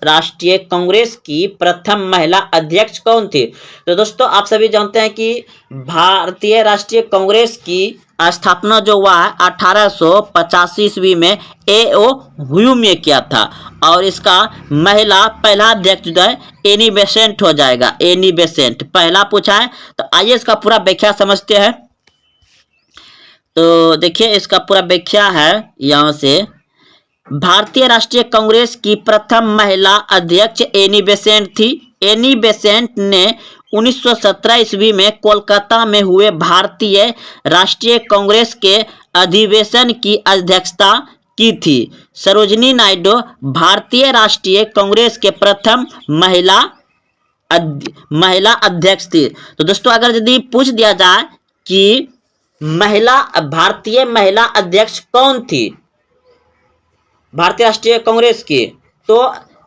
राष्ट्रीय कांग्रेस की प्रथम महिला अध्यक्ष कौन थी। तो दोस्तों आप सभी जानते हैं कि भारतीय राष्ट्रीय कांग्रेस की स्थापना जो हुआ है 1885 ईस्वी में A.O. ह्यूम ने किया था। और इसका महिला पहला अध्यक्ष जो है एनी बेसेंट हो जाएगा। एनी बेसेंट पहला पूछा है, तो आइए इसका पूरा व्याख्या समझते हैं। तो देखिए इसका पूरा व्याख्या है यहाँ से। भारतीय राष्ट्रीय कांग्रेस की प्रथम महिला अध्यक्ष एनी बेसेंट थी। एनी बेसेंट ने 1917 ईस्वी में कोलकाता में हुए भारतीय राष्ट्रीय कांग्रेस के अधिवेशन की अध्यक्षता की थी। सरोजिनी नायडू भारतीय राष्ट्रीय कांग्रेस के प्रथम महिला अध्यक्ष थी। तो दोस्तों अगर यदि पूछ दिया जाए कि भारतीय महिला अध्यक्ष कौन थी भारतीय राष्ट्रीय कांग्रेस की, तो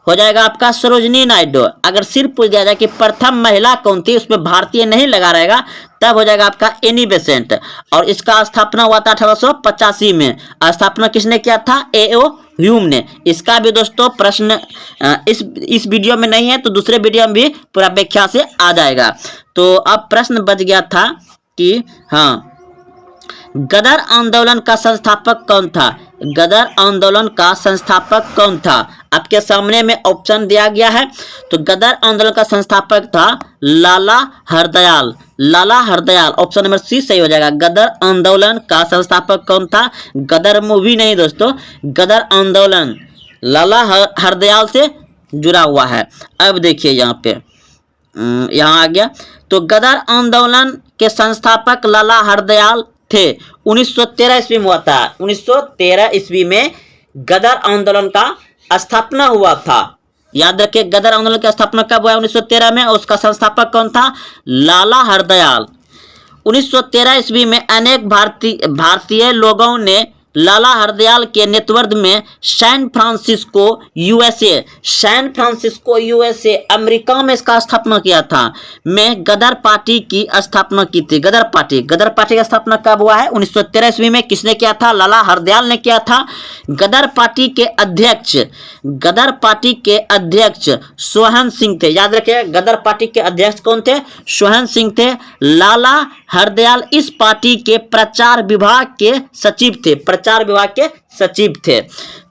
हो जाएगा आपका सरोजिनी नायडू। अगर सिर्फ पूछ दिया जाए कि प्रथम महिला कौन थी, उसमें भारतीय नहीं लगा रहेगा, तब हो जाएगा आपका एनी बेसेंट। और इसका स्थापना हुआ था 1885 में। स्थापना किसने किया था, A.O. ह्यूम ने। इसका भी दोस्तों प्रश्न इस वीडियो में नहीं है, तो दूसरे वीडियो में भी पूरा व्याख्या से आ जाएगा। तो अब प्रश्न बच गया था कि हाँ, गदर आंदोलन का संस्थापक कौन था। गदर आंदोलन का संस्थापक कौन था, आपके सामने में ऑप्शन दिया गया है। तो गदर आंदोलन का संस्थापक था लाला हरदयाल। लाला हरदयाल, ऑप्शन नंबर सी सही हो जाएगा। गदर आंदोलन का संस्थापक कौन था, गदर मूवी नहीं दोस्तों, गदर आंदोलन लाला हरदयाल से जुड़ा हुआ है। अब देखिए यहाँ पे यहाँ आ गया। तो गदर आंदोलन के संस्थापक लाला हरदयाल थे। 1913 ईस्वी में हुआ था। 1913 ईस्वी में गदर आंदोलन का स्थापना हुआ था। याद रखिए गदर आंदोलन की स्थापना कब हुआ, 1913 में। और उसका संस्थापक कौन था, लाला हरदयाल। 1913 ईस्वी में अनेक भारतीय लोगों ने लाला हरदयाल के नेतृत्व में सैन फ्रांसिस्को यूएसए अमेरिका में इसका स्थापना किया था, में गदर पार्टी की स्थापना की थी। गदर पार्टी की स्थापना कब हुआ है, 1913 ईस्वी में। किसने किया था, लाला हरदयाल ने किया था। गदर पार्टी के अध्यक्ष सोहन सिंह थे। याद रखिए गदर पार्टी के अध्यक्ष कौन थे, सोहन सिंह थे। लाला हरदयाल इस पार्टी के प्रचार विभाग के सचिव थे।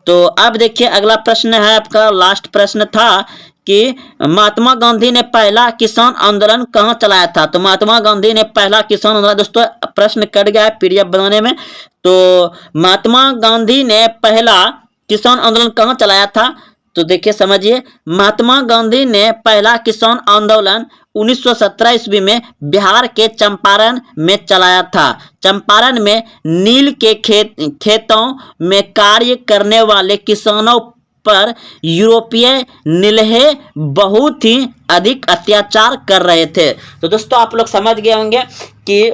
तो अब देखिए अगला प्रश्न है आपका, लास्ट प्रश्न था कि महात्मा गांधी ने पहला किसान आंदोलन कहां चलाया था। तो महात्मा गांधी ने पहला किसान आंदोलन, दोस्तों प्रश्न कट गया है पीडीएफ बनाने में। तो महात्मा गांधी ने पहला किसान आंदोलन कहां चलाया था, तो देखिए समझिए। महात्मा गांधी ने पहला किसान आंदोलन 1917 ईस्वी में बिहार के चंपारण में चलाया था। चंपारण में नील के खेतों में कार्य करने वाले किसानों पर यूरोपीय नीलहे बहुत ही अधिक अत्याचार कर रहे थे। तो दोस्तों आप लोग समझ गए होंगे कि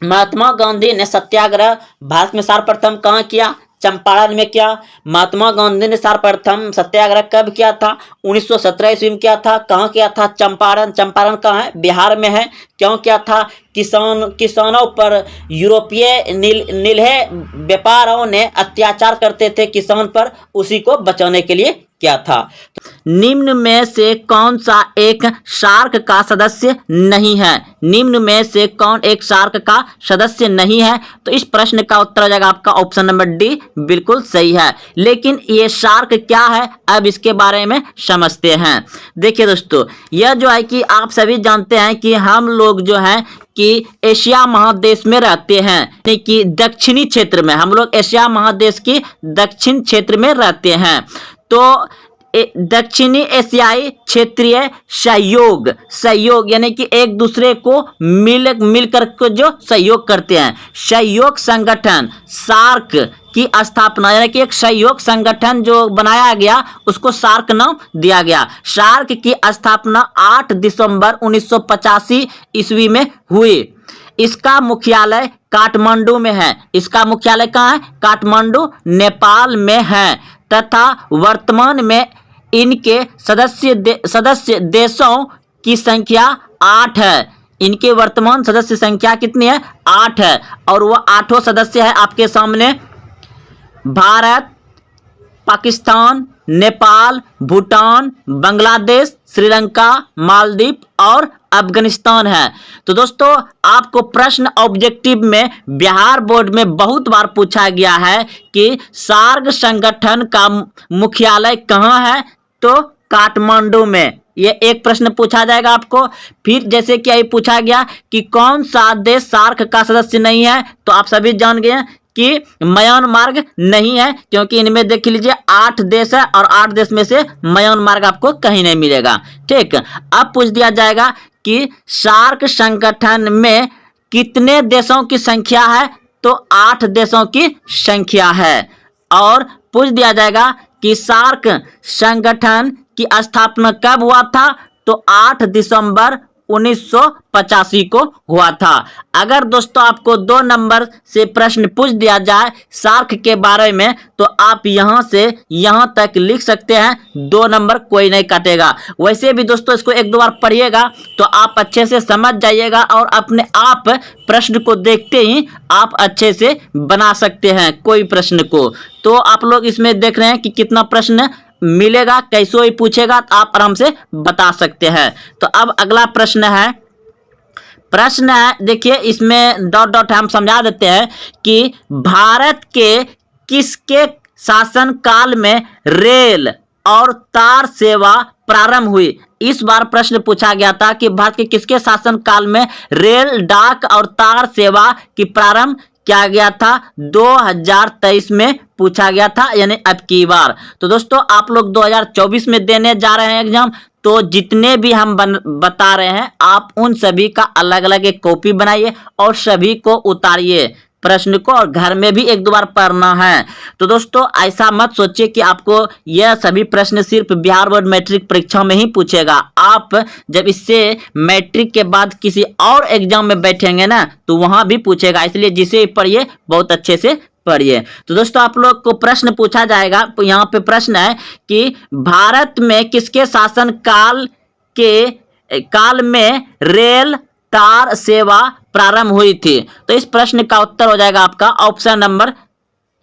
महात्मा गांधी ने सत्याग्रह भारत में सर्वप्रथम कहाँ किया? चंपारण में किया। महात्मा गांधी ने सर्वप्रथम सत्याग्रह कब किया था? 1917 ईस्वी में किया था। कहाँ किया था? चंपारण। चंपारण कहाँ है? बिहार में है। क्यों किया था? किसानों पर यूरोपीय नीलहे व्यापारियों ने अत्याचार करते थे किसान पर, उसी को बचाने के लिए क्या था। निम्न में से कौन सा एक सार्क का सदस्य नहीं है? निम्न में से कौन एक सार्क का सदस्य नहीं है? तो इस प्रश्न का उत्तर हो जाएगा आपका ऑप्शन नंबर डी, बिल्कुल सही है। लेकिन ये सार्क क्या है, अब इसके बारे में समझते हैं। देखिए दोस्तों, यह जो है कि आप सभी जानते हैं कि हम लोग जो है कि एशिया महादेश में रहते हैं, यानी कि दक्षिणी क्षेत्र में। हम लोग एशिया महादेश की दक्षिण क्षेत्र में रहते हैं। तो दक्षिणी एशियाई क्षेत्रीय सहयोग यानी कि एक दूसरे को मिलकर के जो सहयोग करते हैं, सहयोग संगठन सार्क की स्थापना, यानी कि एक सहयोग संगठन जो बनाया गया उसको सार्क नाम दिया गया। सार्क की स्थापना 8 दिसंबर 1985 ईस्वी में हुई। इसका मुख्यालय काठमांडू में है। इसका मुख्यालय कहाँ है? काठमांडू, नेपाल में है। तथा वर्तमान में इनके सदस्य देशों की संख्या 8 है। इनके वर्तमान सदस्य संख्या कितनी है? 8 है। और वह 8 सदस्य है आपके सामने भारत, पाकिस्तान, नेपाल, भूटान, बांग्लादेश, श्रीलंका, मालदीव और अफगानिस्तान है। तो दोस्तों आपको प्रश्न ऑब्जेक्टिव में बिहार बोर्ड में बहुत बार पूछा गया है कि सार्क संगठन का मुख्यालय कहाँ है? तो काठमांडू में। ये एक प्रश्न पूछा जाएगा आपको। फिर जैसे कि पूछा गया कि कौन सा देश सार्क का सदस्य नहीं है, तो आप सभी जान गए कि म्यांमार नहीं है, क्योंकि इनमें देख लीजिए 8 देश है और 8 देश में से म्यांमार आपको कहीं नहीं मिलेगा। ठीक, अब पूछ दिया जाएगा कि सार्क संगठन में कितने देशों की संख्या है? तो 8 देशों की संख्या है। और पूछ दिया जाएगा कि सार्क संगठन की स्थापना कब हुआ था? तो 8 दिसंबर 1985 को हुआ था। अगर दोस्तों आपको 2 नंबर से प्रश्न पूछ दिया जाए सार्क के बारे में, तो आप यहां से यहां तक लिख सकते हैं, 2 नंबर कोई नहीं काटेगा। वैसे भी दोस्तों इसको 1-2 बार पढ़िएगा तो आप अच्छे से समझ जाइएगा और अपने आप प्रश्न को देखते ही आप अच्छे से बना सकते हैं कोई प्रश्न को। तो आप लोग इसमें देख रहे हैं कि कितना प्रश्न मिलेगा, कैसे ही पूछेगा तो आप आराम से बता सकते हैं। तो अब अगला प्रश्न है, देखिए इसमें डॉट डॉट हम समझा देते हैं कि भारत के किसके शासन काल में रेल और तार सेवा प्रारंभ हुई? इस बार प्रश्न पूछा गया था कि भारत के किसके शासन काल में रेल, डाक और तार सेवा की प्रारंभ किया गया था? 2023 में पूछा गया था, यानी अब की बार। तो दोस्तों आप लोग 2024 में देने जा रहे हैं एग्जाम, तो जितने भी हम बता रहे हैं आप उन सभी का अलग अलग एक कॉपी बनाइए और सभी को उतारिए प्रश्न को, और घर में भी 1-2 बार पढ़ना है। तो दोस्तों ऐसा मत सोचिए कि आपको यह सभी प्रश्न सिर्फ बिहार बोर्ड मैट्रिक परीक्षा में ही पूछेगा। आप जब इससे मैट्रिक के बाद किसी और एग्जाम में बैठेंगे ना, तो वहां भी पूछेगा, इसलिए जिसे पढ़िए बहुत अच्छे से पढ़िए। तो दोस्तों आप लोग को प्रश्न पूछा जाएगा, तो यहाँ पे प्रश्न है कि भारत में किसके शासन काल में रेल तार सेवा प्रारंभ हुई थी? तो इस प्रश्न का उत्तर हो जाएगा आपका ऑप्शन नंबर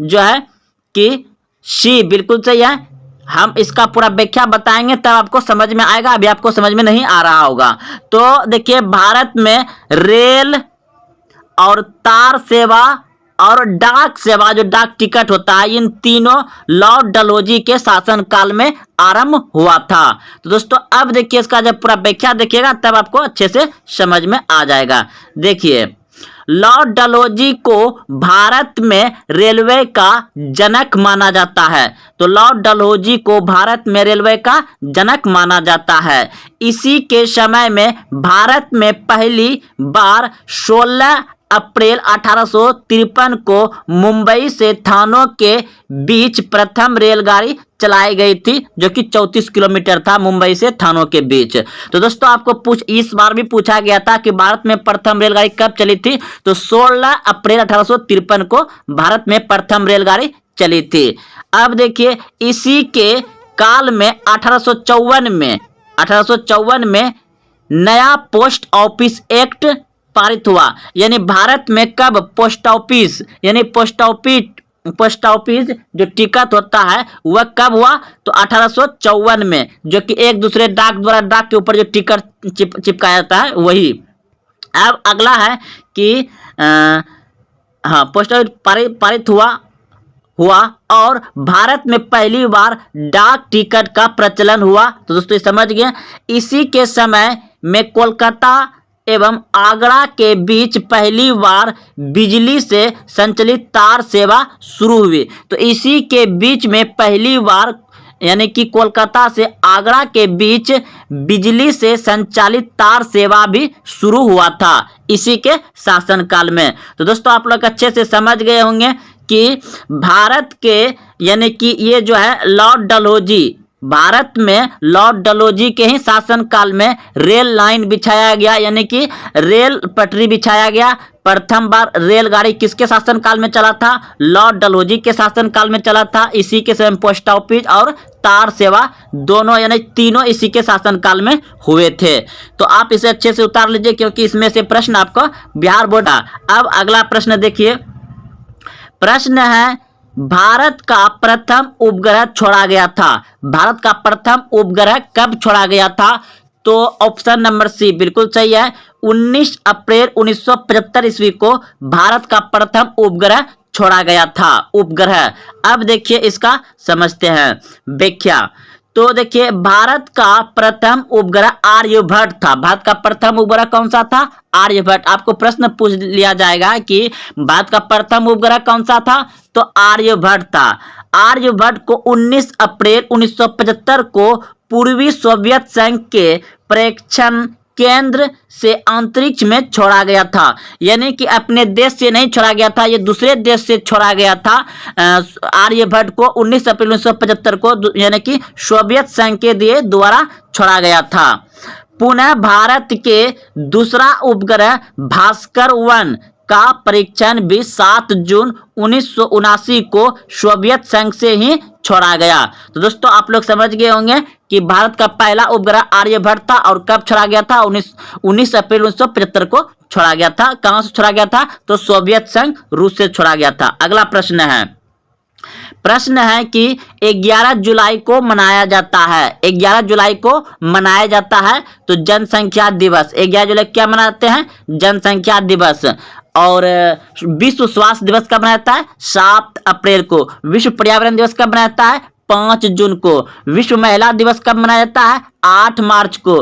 जो है कि सी, बिल्कुल सही है। हम इसका पूरा व्याख्या बताएंगे तब आपको समझ में आएगा, अभी आपको समझ में नहीं आ रहा होगा। तो देखिए भारत में रेल और तार सेवा और डाक सेवा, जो डाक टिकट होता है, इन तीनों लॉर्ड डलहौजी के शासन काल में आरंभ हुआ था। तो दोस्तों अब देखिए इसका जब पूरा व्याख्या देखिएगा तब आपको अच्छे से समझ में आ जाएगा। देखिए लॉर्ड डलहौजी को भारत में रेलवे का जनक माना जाता है। तो लॉर्ड डलहौजी को भारत में रेलवे का जनक माना जाता है। इसी के समय में भारत में पहली बार 16 अप्रैल 1853 को मुंबई से थानों के बीच प्रथम रेलगाड़ी चलाई गई थी, जो कि 34 किलोमीटर था मुंबई से थानों के बीच। तो दोस्तों आपको इस बार भी पूछा गया था कि भारत में प्रथम रेलगाड़ी कब चली थी, तो 16 अप्रैल 1853 को भारत में प्रथम रेलगाड़ी चली थी। अब देखिए इसी के काल में 1854 में नया पोस्ट ऑफिस एक्ट पारित हुआ। यानी भारत में कब पोस्ट ऑफिस जो टिकट होता है वह कब हुआ, तो 1854 में, जो कि एक दूसरे डाक द्वारा डाक के ऊपर जो टिकट चिपकाया जाता है वही। अब अगला है कि हाँ पोस्ट ऑफिस पारित हुआ और भारत में पहली बार डाक टिकट का प्रचलन हुआ। तो दोस्तों समझ गए। इसी के समय में कोलकाता एवं आगरा के बीच पहली बार बिजली से संचालित तार सेवा शुरू हुई। तो इसी के बीच में पहली बार यानी कि कोलकाता से आगरा के बीच बिजली से संचालित तार सेवा भी शुरू हुआ था इसी के शासनकाल में। तो दोस्तों आप लोग अच्छे से समझ गए होंगे कि भारत के यानी कि ये जो है लॉर्ड डलहौजी, भारत में लॉर्ड डलहौजी के ही शासनकाल में रेल लाइन बिछाया गया, यानी कि रेल पटरी बिछाया गया। प्रथम बार रेलगाड़ी किसके शासनकाल में चला था, लॉर्ड डलहौजी के शासनकाल में चला था। इसी के समय पोस्ट ऑफिस और तार सेवा दोनों यानी तीनों इसी के शासनकाल में हुए थे। तो आप इसे अच्छे से उतार लीजिए क्योंकि इसमें से प्रश्न आपको बिहार बोर्ड। अब अगला प्रश्न देखिए, प्रश्न है भारत का प्रथम उपग्रह छोड़ा गया था। भारत का प्रथम उपग्रह कब छोड़ा गया था, तो ऑप्शन नंबर सी बिल्कुल सही है। 19 अप्रैल 1975 ईस्वी को भारत का प्रथम उपग्रह छोड़ा गया था। उपग्रह, अब देखिए इसका समझते हैं व्याख्या। तो देखिए भारत का प्रथम उपग्रह आर्यभट्ट था। भारत का प्रथम उपग्रह कौन सा था, आर्यभट्ट। आपको प्रश्न पूछ लिया जाएगा कि भारत का प्रथम उपग्रह कौन सा था, तो आर्यभट्ट था। आर्यभट्ट को 19 अप्रैल 1975 को पूर्वी सोवियत संघ के प्रेक्षण केंद्र से अंतरिक्ष में छोड़ा गया था। यानी कि अपने देश से नहीं छोड़ा गया था, ये दूसरे देश से छोड़ा गया था। आर्यभट्ट को 19 अप्रैल 1975 को यानी कि सोवियत संघ के द्वारा छोड़ा गया था। पुनः भारत के दूसरा उपग्रह भास्कर 1 का परीक्षण भी 7 जून 1979 को सोवियत संघ से ही छोड़ा गया। तो दोस्तों आप लोग समझ गए होंगे कि भारत का पहला उपग्रह आर्यभट्ट था और कब छोड़ा गया था, 19 अप्रैल 1975 को छोड़ा गया था। कहां से छोड़ा गया था, तो सोवियत संघ रूस से छोड़ा गया था। अगला प्रश्न है कि 11 जुलाई को मनाया जाता है। 11 जुलाई को मनाया जाता है तो जनसंख्या दिवस। 11 जुलाई क्या मनाते हैं, जनसंख्या दिवस। और विश्व स्वास्थ्य दिवस कब मनाया जाता है, 7 अप्रैल को। विश्व पर्यावरण दिवस कब मनाया जाता है, 5 जून को। विश्व महिला दिवस कब मनाया जाता है, 8 मार्च को।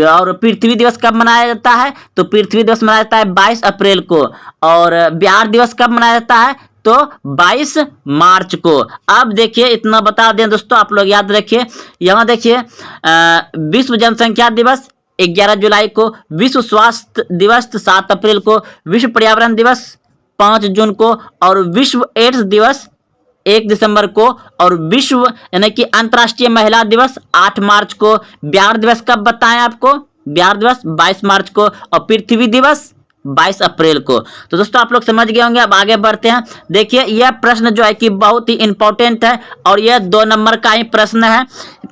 और पृथ्वी दिवस कब मनाया जाता है, तो पृथ्वी दिवस मनाया जाता है 22 अप्रैल को। और बिहार दिवस कब मनाया जाता है, तो 22 मार्च को। अब देखिए इतना बता दें दोस्तों, आप लोग याद रखिए। यहाँ देखिए विश्व जनसंख्या दिवस 11 जुलाई को, विश्व स्वास्थ्य दिवस 7 अप्रैल को, विश्व पर्यावरण दिवस 5 जून को, और विश्व एड्स दिवस 1 दिसंबर को, और विश्व यानी कि अंतर्राष्ट्रीय महिला दिवस 8 मार्च को। बिहार दिवस कब बताएं आपको, बिहार दिवस 22 मार्च को, और पृथ्वी दिवस 22 अप्रैल को। तो दोस्तों आप लोग समझ गए होंगे। अब आगे बढ़ते हैं। देखिए यह प्रश्न जो है कि बहुत ही इंपॉर्टेंट है और यह 2 नंबर का ही प्रश्न है।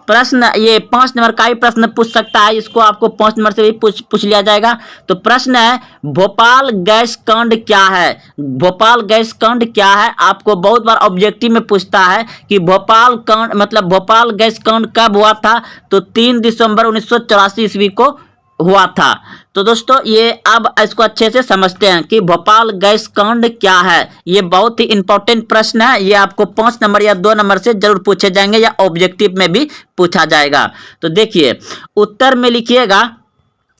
प्रश्न ये 5 नंबर का ही प्रश्न पूछ सकता है, इसको आपको 5 नंबर से भी पूछ लिया जाएगा। तो प्रश्न है भोपाल गैस कांड क्या है। भोपाल गैस कांड क्या है, आपको बहुत बार ऑब्जेक्टिव में पूछता है कि भोपाल कांड मतलब भोपाल गैस कांड कब हुआ था, तो 3 दिसंबर 1984 ईस्वी को हुआ था। तो दोस्तों ये अब इसको अच्छे से समझते हैं कि भोपाल गैस कांड क्या है। ये बहुत ही इंपॉर्टेंट प्रश्न है, ये आपको 5 नंबर या 2 नंबर से जरूर पूछे जाएंगे या ऑब्जेक्टिव में भी पूछा जाएगा। तो देखिए उत्तर में लिखिएगा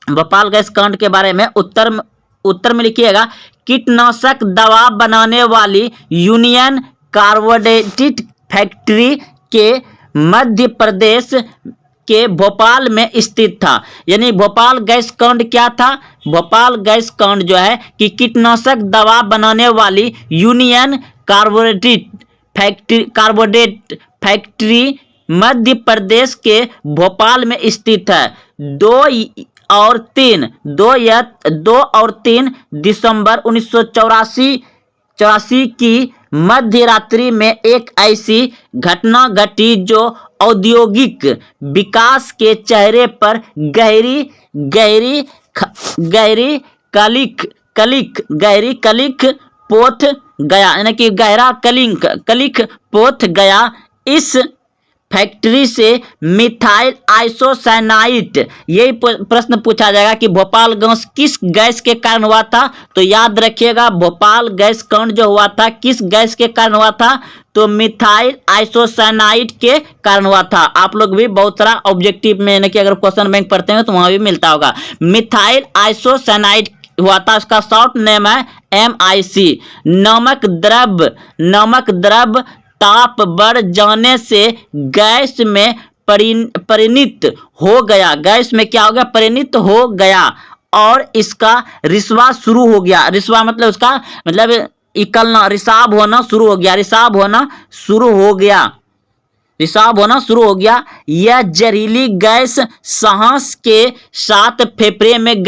भोपाल गैस कांड के बारे में। उत्तर में लिखिएगा कीटनाशक दवा बनाने वाली यूनियन कार्बाइड फैक्ट्री के मध्य प्रदेश के भोपाल में स्थित था। यानी भोपाल गैस कांड क्या था? भोपाल गैस कांड जो है कि कीटनाशक दवा बनाने वाली यूनियन कार्बोरेट फैक्ट्री मध्य प्रदेश के भोपाल में स्थित है। 2 और 3 दिसंबर 1984 की मध्य रात्रि में एक ऐसी घटना घटी जो औद्योगिक विकास के चेहरे पर गहरी कलिक पोत गया, यानी कि गहरा कलिक पोत गया। इस फैक्ट्री से मिथाइल आइसोसाइनाइड, यही प्रश्न पूछा जाएगा कि भोपाल गैस किस गैस के कारण हुआ था। तो याद रखिएगा भोपाल गैस कांड जो हुआ था किस गैस के कारण हुआ था? तो मिथाइल आइसोसाइनाइड के कारण हुआ था। आप लोग भी बहुत सारा ऑब्जेक्टिव में यानी कि अगर क्वेश्चन बैंक पढ़ते हैं तो वहां भी मिलता होगा। मिथाइल आइसोसाइनाइड हुआ था, उसका शॉर्ट नेम है MIC। नमक द्रव ताप बढ़ जाने से गैस में परिणित हो गया। गैस में क्या हो गया? परिणित हो गया और इसका रिसाव शुरू हो गया। रिसाव मतलब उसका मतलब इकलना, रिसाव होना शुरू हो गया। यह जहरीली गैस सांस के साथ फेफड़े में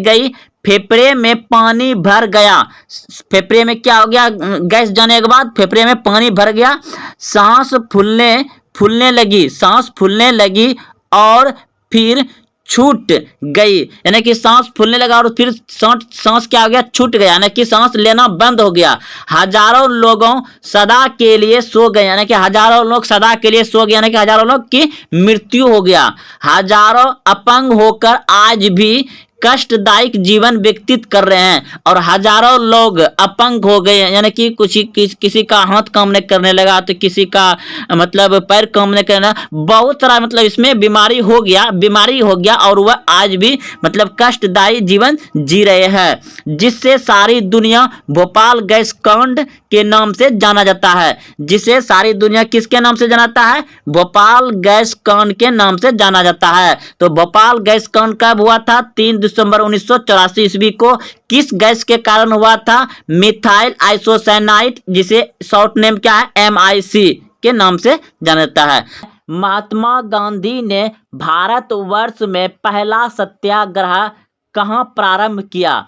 गई। फेफड़े में पानी भर गया। फेफड़े में क्या हो गया? गैस जाने के बाद फेफड़े में पानी भर गया। सांस फूलने लगी और फिर छूट गई। यानी कि सांस फूलने लगा और फिर सांस क्या हो गया? छूट गया, यानी कि सांस लेना बंद हो गया। हजारों लोग सदा के लिए सो गए, यानी कि हजारों लोग सदा के लिए सो गए, यानी कि हजारों लोग की मृत्यु हो गया। हजारों अपंग होकर आज भी कष्टदायक जीवन व्यतीत कर रहे हैं और हजारों लोग अपंग हो गए, यानी कि किसी का हाथ काम नहीं करने लगा तो किसी का मतलब पैर काम नहीं करना, बहुत सारा मतलब इसमें बीमारी हो गया और वह आज भी मतलब कष्टदायी जीवन जी रहे हैं, जिससे सारी दुनिया भोपाल गैस कांड के नाम से जाना जाता है। जिसे सारी दुनिया किसके नाम से जाना है? भोपाल गैस कांड के नाम से जाना जाता है। तो भोपाल गैस कांड कब हुआ था? 3 दिसंबर 1984 ईस्वी को। किस गैस के कारण हुआ था? मिथाइल आइसोसाइनाइड, जिसे शॉर्ट नेम क्या है? MIC के नाम से जाना जाता है। महात्मा गांधी ने भारतवर्ष में पहला सत्याग्रह कहाँ प्रारंभ किया?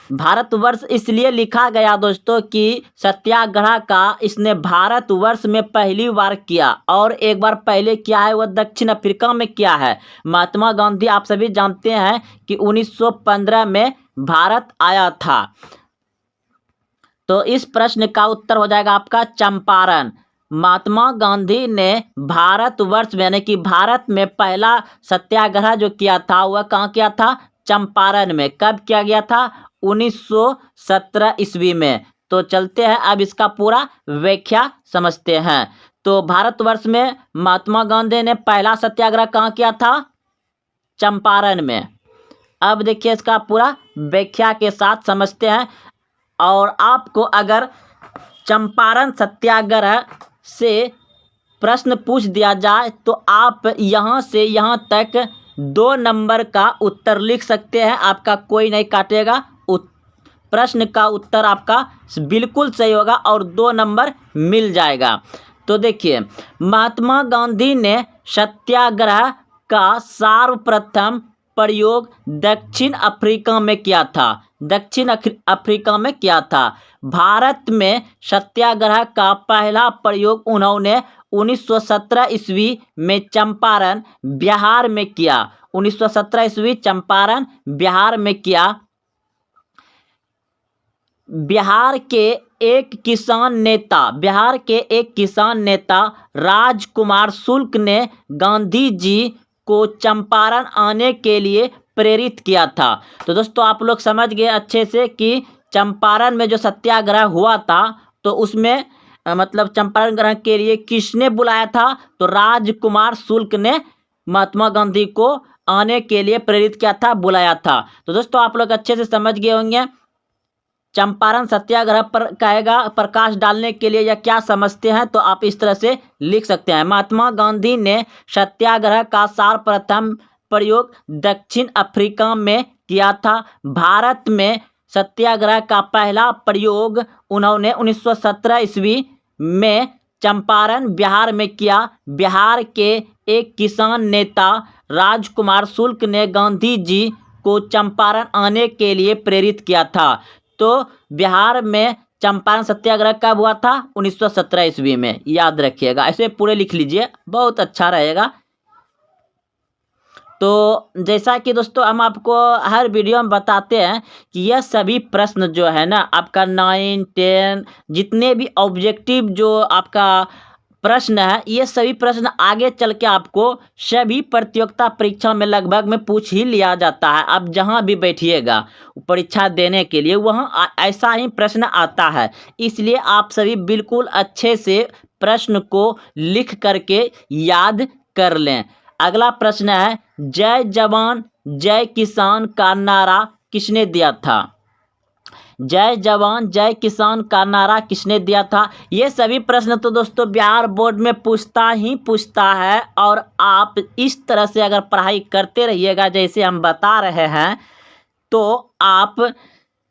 भारतवर्ष इसलिए लिखा गया दोस्तों कि सत्याग्रह का इसने भारतवर्ष में पहली बार किया और एक बार पहले किया है वह दक्षिण अफ्रीका में किया है। महात्मा गांधी आप सभी जानते हैं कि 1915 में भारत आया था। तो इस प्रश्न का उत्तर हो जाएगा आपका चंपारण। महात्मा गांधी ने भारतवर्ष में यानी कि भारत में पहला सत्याग्रह जो किया था वह कहाँ किया था? चंपारण में। कब किया गया था? 1917 ईस्वी में। तो चलते हैं अब इसका पूरा व्याख्या समझते हैं। तो भारतवर्ष में महात्मा गांधी ने पहला सत्याग्रह कहाँ किया था? चंपारण में। अब देखिए इसका पूरा व्याख्या के साथ समझते हैं। और आपको अगर चंपारण सत्याग्रह से प्रश्न पूछ दिया जाए तो आप यहाँ से यहाँ तक 2 नंबर का उत्तर लिख सकते हैं, आपका कोई नहीं काटेगा। प्रश्न का उत्तर आपका बिल्कुल सही होगा और 2 नंबर मिल जाएगा। तो देखिए महात्मा गांधी ने सत्याग्रह का सर्वप्रथम प्रयोग दक्षिण अफ्रीका में किया था। भारत में सत्याग्रह का पहला प्रयोग उन्होंने 1917 ईस्वी में चंपारण बिहार में किया। 1917 ईस्वी चंपारण बिहार में किया। बिहार के एक किसान नेता राजकुमार शुक्ल ने गांधी जी को चंपारण आने के लिए प्रेरित किया था। तो दोस्तों आप लोग समझ गए अच्छे से कि चंपारण में जो सत्याग्रह हुआ था तो उसमें मतलब चंपारण ग्रहण के लिए किसने बुलाया था? तो राजकुमार शुक्ल ने महात्मा गांधी को आने के लिए प्रेरित किया था, बुलाया था। तो दोस्तों आप लोग अच्छे से समझ गए होंगे। चंपारण सत्याग्रह पर कहेगा प्रकाश डालने के लिए या क्या समझते हैं, तो आप इस तरह से लिख सकते हैं। महात्मा गांधी ने सत्याग्रह का सर्वप्रथम प्रयोग दक्षिण अफ्रीका में किया था। भारत में सत्याग्रह का पहला प्रयोग उन्होंने 1917 ईस्वी में चंपारण बिहार में किया। बिहार के एक किसान नेता राजकुमार शुक्ल ने गांधी जी को चंपारण आने के लिए प्रेरित किया था। तो बिहार में चंपारण सत्याग्रह कब हुआ था? 1917 ईस्वी में, याद रखिएगा। ऐसे पूरे लिख लीजिए, बहुत अच्छा रहेगा। तो जैसा कि दोस्तों हम आपको हर वीडियो में बताते हैं कि यह सभी प्रश्न जो है ना आपका 9, 10 जितने भी ऑब्जेक्टिव जो आपका प्रश्न है, ये सभी प्रश्न आगे चल के आपको सभी प्रतियोगिता परीक्षा में लगभग में पूछ ही लिया जाता है। आप जहां भी बैठिएगा परीक्षा देने के लिए वहां ऐसा ही प्रश्न आता है। इसलिए आप सभी बिल्कुल अच्छे से प्रश्न को लिख करके याद कर लें। अगला प्रश्न है, जय जवान जय किसान का नारा किसने दिया था? जय जवान जय किसान का नारा किसने दिया था? ये सभी प्रश्न तो दोस्तों बिहार बोर्ड में पूछता है। और आप इस तरह से अगर पढ़ाई करते रहिएगा जैसे हम बता रहे हैं, तो आप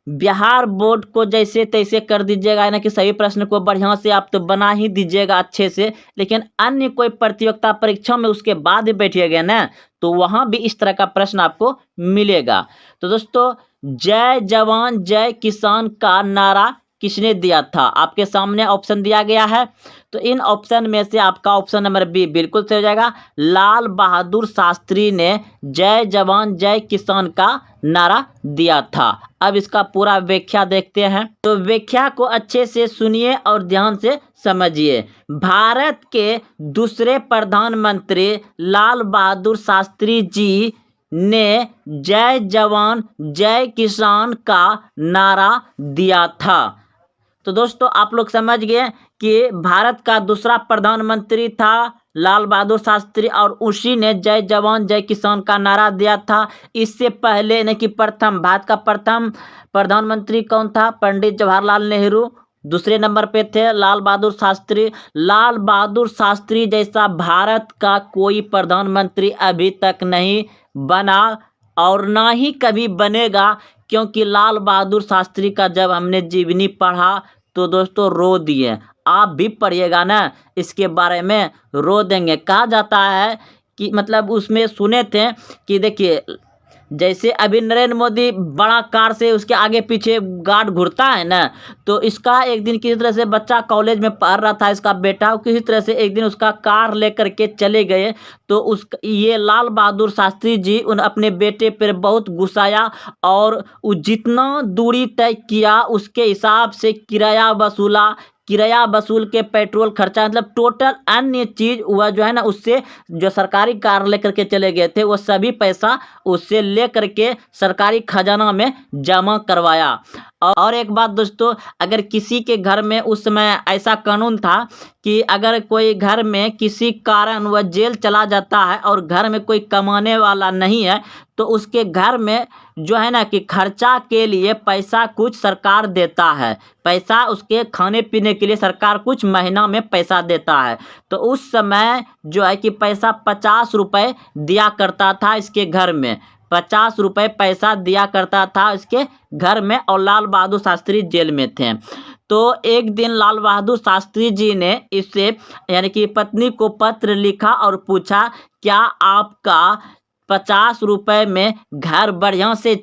बिहार बोर्ड को जैसे तैसे कर दीजिएगा, यानी कि सभी प्रश्न को बढ़िया से आप तो बना ही दीजिएगा अच्छे से। लेकिन अन्य कोई प्रतियोगिता परीक्षा में उसके बाद ही बैठिएगा ना, तो वहां भी इस तरह का प्रश्न आपको मिलेगा। तो दोस्तों, जय जवान जय किसान का नारा किसने दिया था? आपके सामने ऑप्शन दिया गया है। तो इन ऑप्शन में से आपका ऑप्शन नंबर बी बिल्कुल सही हो जाएगा। लाल बहादुर शास्त्री ने जय जवान जय किसान का नारा दिया था। अब इसका पूरा व्याख्या देखते हैं। तो व्याख्या को अच्छे से सुनिए और ध्यान से समझिए। भारत के दूसरे प्रधानमंत्री लाल बहादुर शास्त्री जी ने जय जवान जय किसान का नारा दिया था। तो दोस्तों, आप लोग समझ गए कि भारत का दूसरा प्रधानमंत्री था लाल बहादुर शास्त्री, और उसी ने जय जवान जय किसान का नारा दिया था। इससे पहले यानी कि भारत का प्रथम प्रधानमंत्री कौन था? पंडित जवाहरलाल नेहरू। दूसरे नंबर पे थे लाल बहादुर शास्त्री। लाल बहादुर शास्त्री जैसा भारत का कोई प्रधानमंत्री अभी तक नहीं बना और ना ही कभी बनेगा, क्योंकि लाल बहादुर शास्त्री का जब हमने जीवनी पढ़ा तो दोस्तों रो दिए। आप भी पढ़िएगा ना, इसके बारे में रो देंगे। कहा जाता है कि मतलब उसमें सुने थे कि देखिए, जैसे अभी नरेंद्र मोदी बड़ा कार से उसके आगे पीछे गार्ड घूरता है ना, तो इसका एक दिन किसी तरह से बच्चा कॉलेज में पढ़ रहा था, इसका बेटा, किसी तरह से एक दिन उसका कार लेकर के चले गए। तो ये लाल बहादुर शास्त्री जी अपने बेटे पर बहुत गुस्साया और जितना दूरी तय किया उसके हिसाब से किराया वसूल के पेट्रोल खर्चा, मतलब टोटल अन्य चीज हुआ जो है ना, उससे जो सरकारी कार लेकर के चले गए थे वो सभी पैसा उससे लेकर के सरकारी खजाना में जमा करवाया। और एक बात दोस्तों, अगर किसी के घर में उस समय ऐसा कानून था कि अगर कोई घर में किसी कारण वह जेल चला जाता है और घर में कोई कमाने वाला नहीं है, तो उसके घर में जो है ना कि खर्चा के लिए पैसा कुछ सरकार देता है। पैसा उसके खाने पीने के लिए सरकार कुछ महीना में पैसा देता है। तो उस समय जो है कि पैसा 50 रुपये दिया करता था इसके घर में, 50 रुपये पैसा दिया करता था इसके घर में, और लाल बहादुर शास्त्री जेल में थे। तो एक दिन लाल बहादुर शास्त्री जी ने इससे यानी कि पत्नी को पत्र लिखा और पूछा, क्या आपका 50 रुपये में घर बढ़िया से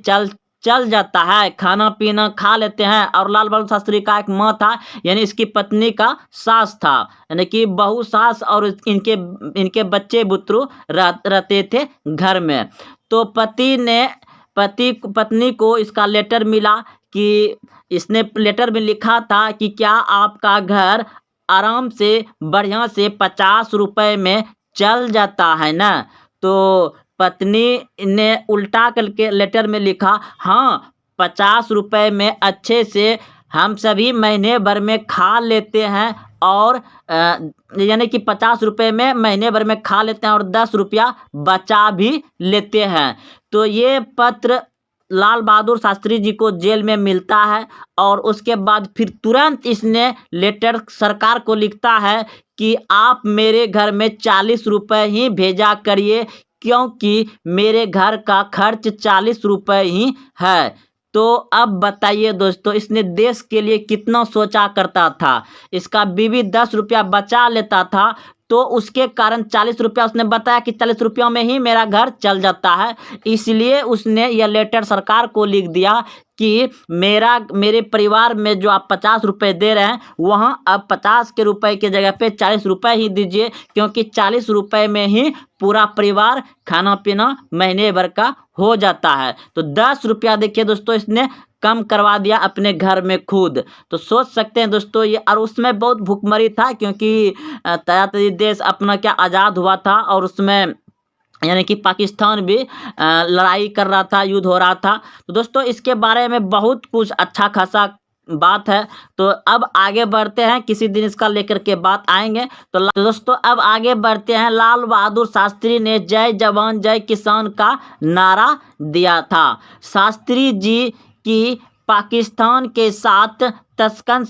चल जाता है, खाना पीना खा लेते हैं? और लाल बहादुर शास्त्री का एक माँ था, यानी इसकी पत्नी का सास था, यानी कि बहू सास, और इनके बच्चे बुतरू रहते थे घर में। तो पत्नी को इसका लेटर मिला कि इसने लेटर में लिखा था कि क्या आपका घर आराम से बढ़िया से 50 रुपये में चल जाता है ना? तो पत्नी ने उल्टा करके लेटर में लिखा, हाँ 50 रुपये में अच्छे से हम सभी महीने भर में खा लेते हैं, और यानी कि 50 रुपये में महीने भर में खा लेते हैं और 10 रुपया बचा भी लेते हैं। तो ये पत्र लाल बहादुर शास्त्री जी को जेल में मिलता है और उसके बाद फिर तुरंत इसने लेटर सरकार को लिखता है कि आप मेरे घर में 40 रुपये ही भेजा करिए, क्योंकि मेरे घर का खर्च 40 रुपये ही है। तो अब बताइए दोस्तों, इसने देश के लिए कितना सोचा करता था। इसका बीवी 10 रुपया बचा लेता था, तो उसके कारण 40 रुपया उसने बताया कि 40 रुपयों में ही मेरा घर चल जाता है। इसलिए उसने यह लेटर सरकार को लिख दिया कि मेरे परिवार में जो आप 50 रुपये दे रहे हैं, वहाँ अब 50 के रुपए की जगह पे 40 रुपये ही दीजिए, क्योंकि 40 रुपये में ही पूरा परिवार खाना पीना महीने भर का हो जाता है। तो 10 रुपया देखिए दोस्तों, इसने कम करवा दिया अपने घर में खुद। तो सोच सकते हैं दोस्तों ये, और उसमें बहुत भूखमरी था, क्योंकि तैयारी देश अपना क्या आज़ाद हुआ था, और उसमें यानी कि पाकिस्तान भी लड़ाई कर रहा था, युद्ध हो रहा था। तो दोस्तों इसके बारे में बहुत कुछ अच्छा खासा बात है। तो अब आगे बढ़ते हैं, किसी दिन इसका लेकर के बात आएंगे। तो दोस्तों अब आगे बढ़ते हैं। लाल बहादुर शास्त्री ने जय जवान जय किसान का नारा दिया था। शास्त्री जी की पाकिस्तान के साथ तस्कन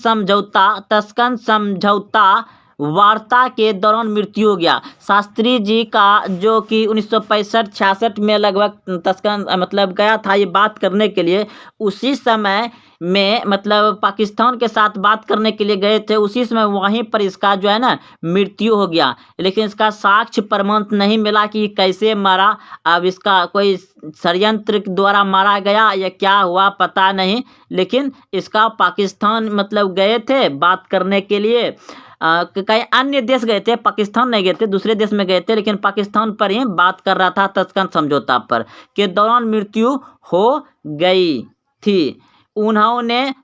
समझौता वार्ता के दौरान मृत्यु हो गया। शास्त्री जी का जो कि 1965-66 में लगभग तस्कन मतलब गया था ये बात करने के लिए, उसी समय में मतलब पाकिस्तान के साथ बात करने के लिए गए थे, उसी समय वहीं पर इसका जो है ना मृत्यु हो गया। लेकिन इसका साक्ष्य प्रमाण नहीं मिला कि कैसे मारा। अब इसका कोई षड्यंत्र द्वारा मारा गया या क्या हुआ पता नहीं, लेकिन इसका पाकिस्तान मतलब गए थे बात करने के लिए। कई अन्य देश गए थे, पाकिस्तान नहीं गए थे, दूसरे देश में गए थे, लेकिन पाकिस्तान पर ही बात कर रहा था तस्कन समझौता पर, के दौरान मृत्यु हो गई थी। उन्हें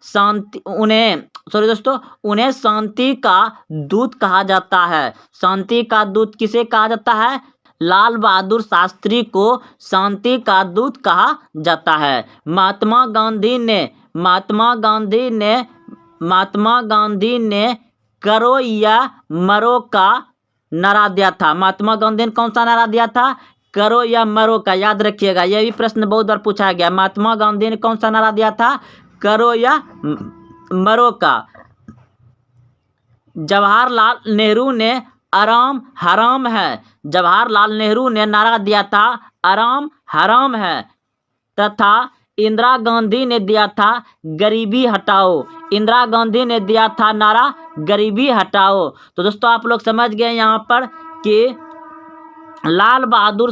शांति का दूत कहा जाता है। शांति का दूत किसे कहा जाता है? लाल बहादुर शास्त्री को शांति का दूत कहा जाता है। महात्मा गांधी ने करो या मरो का नारा दिया था। महात्मा गांधी ने कौन सा नारा दिया था? करो या मरो का। याद रखिएगा, यह भी प्रश्न बहुत बार पूछा गया। महात्मा गांधी ने कौन सा नारा दिया था? करो या मरो का। जवाहरलाल नेहरू ने आराम हराम है। जवाहरलाल नेहरू ने नारा दिया था आराम हराम है। तथा इंदिरा गांधी ने दिया था गरीबी हटाओ। इंदिरा गांधी ने दिया था नारा गरीबी हटाओ। तो दोस्तों आप लोग समझ गए यहाँ पर कि लाल बहादुर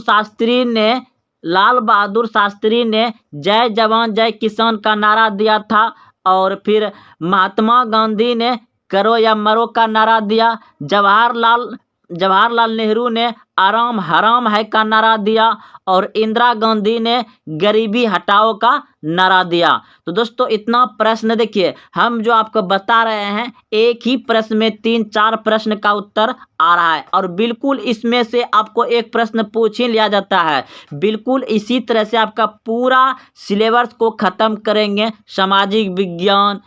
शास्त्री ने जय जवान जय किसान का नारा दिया था, और फिर महात्मा गांधी ने करो या मरो का नारा दिया। जवाहरलाल नेहरू ने आराम हराम है का नारा दिया, और इंदिरा गांधी ने गरीबी हटाओ का नारा दिया। तो दोस्तों इतना प्रश्न देखिए, हम जो आपको बता रहे हैं एक ही प्रश्न में 3-4 प्रश्न का उत्तर आ रहा है, और बिल्कुल इसमें से आपको एक प्रश्न पूछ ही लिया जाता है। बिल्कुल इसी तरह से आपका पूरा सिलेबस को ख़त्म करेंगे। सामाजिक विज्ञान,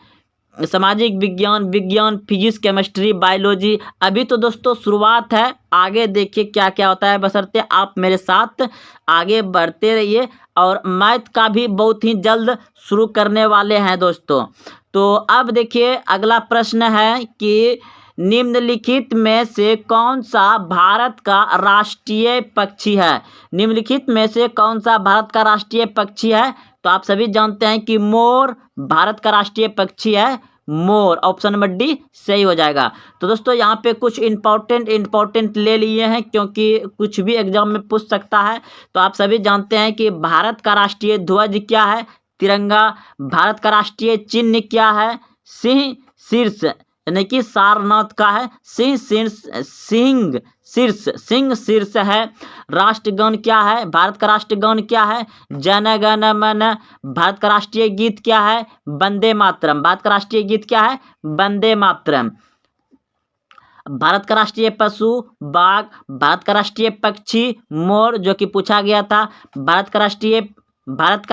फिजिक्स, केमिस्ट्री, बायोलॉजी। अभी तो दोस्तों शुरुआत है, आगे देखिए क्या क्या होता है, बशर्ते आप मेरे साथ आगे बढ़ते रहिए। और मैथ का भी बहुत ही जल्द शुरू करने वाले हैं दोस्तों। तो अब देखिए अगला प्रश्न है कि निम्नलिखित में से कौन सा भारत का राष्ट्रीय पक्षी है? निम्नलिखित में से कौन सा भारत का राष्ट्रीय पक्षी है? तो आप सभी जानते हैं कि मोर भारत का राष्ट्रीय पक्षी है। मोर, ऑप्शन नंबर डी सही हो जाएगा। तो दोस्तों यहाँ पे कुछ इंपॉर्टेंट ले लिए हैं, क्योंकि कुछ भी एग्जाम में पूछ सकता है। तो आप सभी जानते हैं कि भारत का राष्ट्रीय ध्वज क्या है? तिरंगा। भारत का राष्ट्रीय चिन्ह क्या है? सिंह शीर्ष, यानी कि सारनाथ का है सिंह शीर्ष है। राष्ट्रगान क्या है? भारत का राष्ट्रगान क्या है? जन गण मन। भारत का राष्ट्रीय गीत क्या है? वंदे मातरम। भारत का राष्ट्रीय गीत क्या है? वंदे मातरम। भारत का राष्ट्रीय पशु बाघ। भारत का राष्ट्रीय पक्षी मोर, जो कि पूछा गया था। भारत का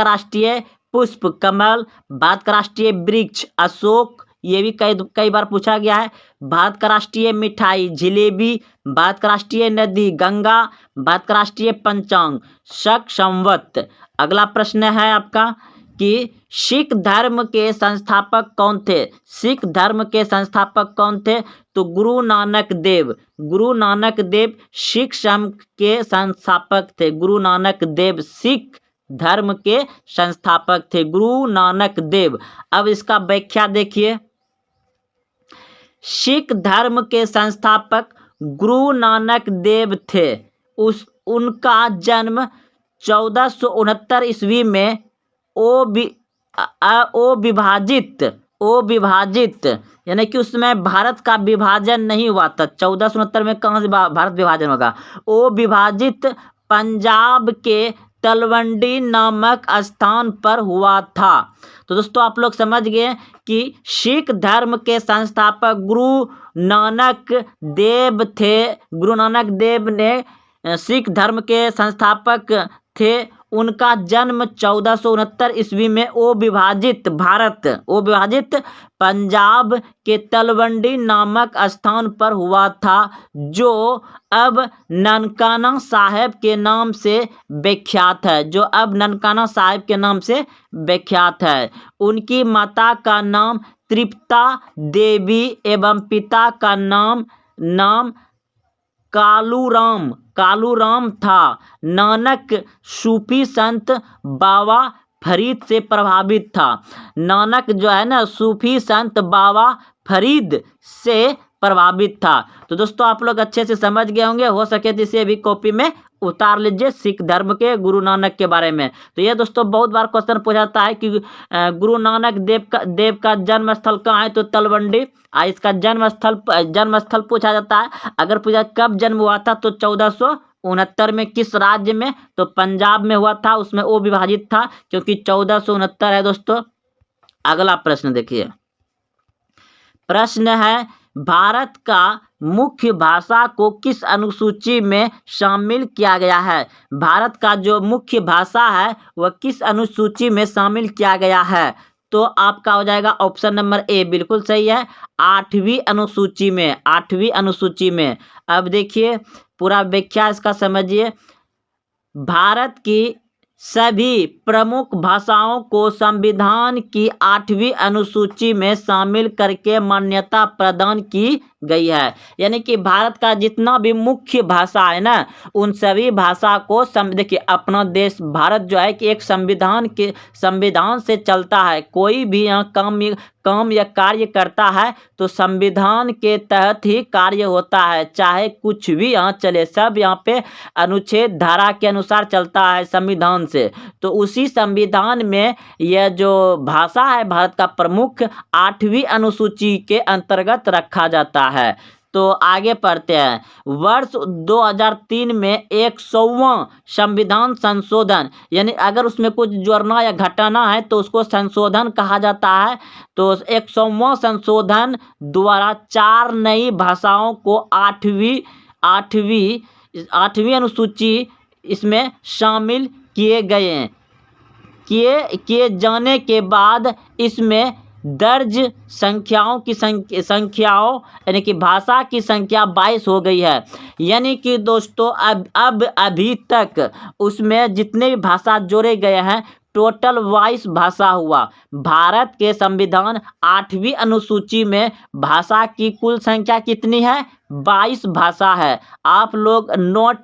राष्ट्रीय पुष्प कमल। भारत का राष्ट्रीय वृक्ष अशोक, ये भी कई बार पूछा गया है। भारत का राष्ट्रीय मिठाई जलेबी। भारत का राष्ट्रीय नदी गंगा। भारत का राष्ट्रीय पंचांग शक संवत। अगला प्रश्न है आपका कि सिख धर्म के संस्थापक कौन थे। सिख धर्म के संस्थापक कौन थे, तो गुरु नानक देव। गुरु नानक देव सिख धर्म के संस्थापक थे। गुरु नानक देव सिख धर्म के संस्थापक थे, गुरु नानक देव। अब इसका व्याख्या देखिए, सिख धर्म के संस्थापक गुरु नानक देव थे। उनका जन्म 1469 ईस्वी में अविभाजित यानी कि उसमें भारत का विभाजन नहीं हुआ था। 1469 में कहाँ से भारत विभाजन होगा। अविभाजित पंजाब के तलवंडी नामक स्थान पर हुआ था। तो दोस्तों आप लोग समझ गए कि सिख धर्म के संस्थापक गुरु नानक देव थे। गुरु नानक देव ने सिख धर्म के संस्थापक थे। उनका जन्म 1469 ईस्वी में अविभाजित पंजाब के तलवंडी नामक स्थान पर हुआ था, जो अब ननकाना साहेब के नाम से विख्यात है। जो अब ननकाना साहेब के नाम से विख्यात है। उनकी माता का नाम तृप्ता देवी एवं पिता का नाम कालूराम था। नानक सूफी संत बाबा फरीद से प्रभावित था। नानक जो है ना, सूफी संत बाबा फरीद से प्रभावित था। तो दोस्तों आप लोग अच्छे से समझ गए होंगे। हो सके तो इसे भी कॉपी में उतार लीजिए, सिख धर्म के गुरु नानक के बारे में। तो ये दोस्तों बहुत बार क्वेश्चन पूछा जाता है कि गुरु नानक देव का जन्म स्थल कहाँ है, तो तलवंडी। इसका जन्म स्थल पूछा जाता है। अगर पूछा कब जन्म हुआ था, तो 1469 में। किस राज्य में, तो पंजाब में हुआ था। उसमें वो विभाजित था क्योंकि 1469 है दोस्तों। अगला प्रश्न देखिए, प्रश्न है भारत का मुख्य भाषा को किस अनुसूची में शामिल किया गया है। भारत का जो मुख्य भाषा है वह किस अनुसूची में शामिल किया गया है, तो आपका हो जाएगा ऑप्शन नंबर ए, बिल्कुल सही है, 8वीं अनुसूची में। 8वीं अनुसूची में। अब देखिए पूरा व्याख्या इसका समझिए। भारत की सभी प्रमुख भाषाओं को संविधान की 8वीं अनुसूची में शामिल करके मान्यता प्रदान की गई है। यानी कि भारत का जितना भी मुख्य भाषा है ना, उन सभी भाषा को देखिए, अपना देश भारत जो है कि एक संविधान से चलता है। कोई भी यहाँ काम या कार्य करता है तो संविधान के तहत ही कार्य होता है। चाहे कुछ भी यहाँ चले, सब यहाँ पे अनुच्छेद धारा के अनुसार चलता है संविधान से। तो उसी संविधान में यह जो भाषा है भारत का प्रमुख 8वीं अनुसूची के अंतर्गत रखा जाता है। तो आगे पढ़ते हैं। वर्ष 2003 में 100वां संविधान संशोधन, यानी अगर उसमें कुछ जोड़ना या घटाना है तो उसको संशोधन कहा जाता है। तो 100वां संशोधन द्वारा 4 नई भाषाओं को 8वीं अनुसूची इसमें शामिल किए गए किए जाने के बाद इसमें दर्ज संख्याओं यानी कि भाषा की संख्या 22 हो गई है। यानी कि दोस्तों अब अभी तक उसमें जितने भी भाषा जोड़े गए हैं टोटल 22 भाषा हुआ। भारत के संविधान 8वीं अनुसूची में भाषा की कुल संख्या कितनी है, 22 भाषा है। आप लोग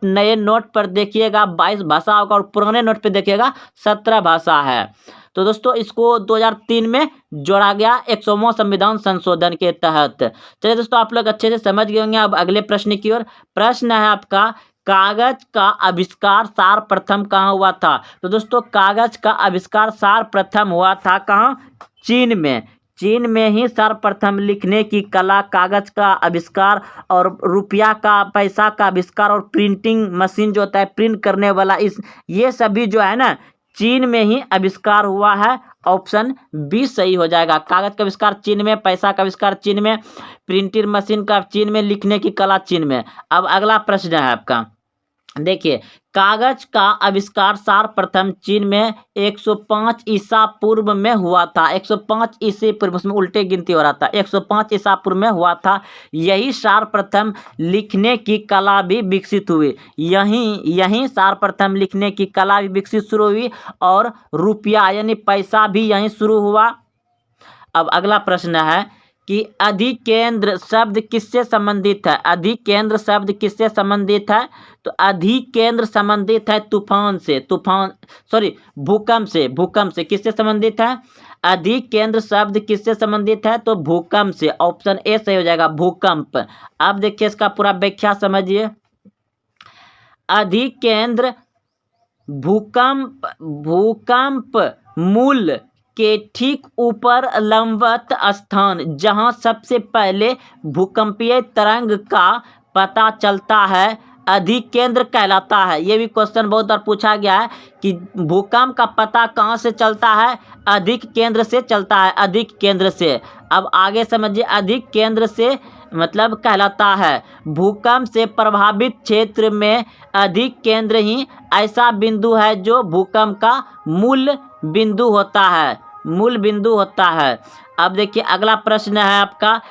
नए नोट पर देखिएगा 22 भाषा होगा और पुराने नोट पर देखिएगा 17 भाषा है। तो दोस्तों इसको 2003 में जोड़ा गया 100वां संविधान संशोधन के तहत। चलिए दोस्तों आप लोग अच्छे से समझ गए होंगे। अब अगले प्रश्न की ओर। प्रश्न है आपका, कागज का आविष्कार सर्वप्रथम कहाँ हुआ था। तो दोस्तों कागज का आविष्कार सर्वप्रथम हुआ था कहाँ, चीन में। चीन में ही सर्वप्रथम लिखने की कला, कागज का आविष्कार और रुपया का, पैसा का आविष्कार और प्रिंटिंग मशीन जो होता है प्रिंट करने वाला, ये सभी जो है ना चीन में ही आविष्कार हुआ है। ऑप्शन बी सही हो जाएगा। कागज का आविष्कार चीन में, पैसा का आविष्कार चीन में, प्रिंटिंग मशीन का चीन में, लिखने की कला चीन में। अब अगला प्रश्न है आपका, देखिए, कागज का आविष्कार सर्वप्रथम चीन में 105 ईसा पूर्व में हुआ था। 105 ईसा पूर्व, उसमें उल्टे गिनती हो रहा था, 105 ईसा पूर्व में हुआ था। यही सर्वप्रथम लिखने की कला भी विकसित हुई। यहीं सर्वप्रथम लिखने की कला भी विकसित शुरू हुई और रुपया यानी पैसा भी यहीं शुरू हुआ। अब अगला प्रश्न है कि अधिकेंद्र शब्द किससे संबंधित है? अधिकेंद्र शब्द किससे संबंधित है? तो अधिकेंद्र संबंधित है भूकंप से किससे संबंधित है? अधिकेंद्र शब्द किससे संबंधित है? तो भूकंप से। ऑप्शन ए सही हो जाएगा, भूकंप। अब देखिए इसका पूरा व्याख्या समझिए। अधिकेंद्र भूकंप मूल के ठीक ऊपर लंबवत स्थान जहां सबसे पहले भूकंपीय तरंग का पता चलता है अधिकेंद्र कहलाता है। ये भी क्वेश्चन बहुत बार पूछा गया है कि भूकंप का पता कहाँ से चलता है? अधिक केंद्र से चलता है, अधिक केंद्र से। अब आगे समझिए, अधिक केंद्र से मतलब कहलाता है भूकंप से प्रभावित क्षेत्र में अधिक केंद्र ही ऐसा बिंदु है जो भूकंप का मूल बिंदु होता है। अब देखिए अगला प्रश्न है आपका,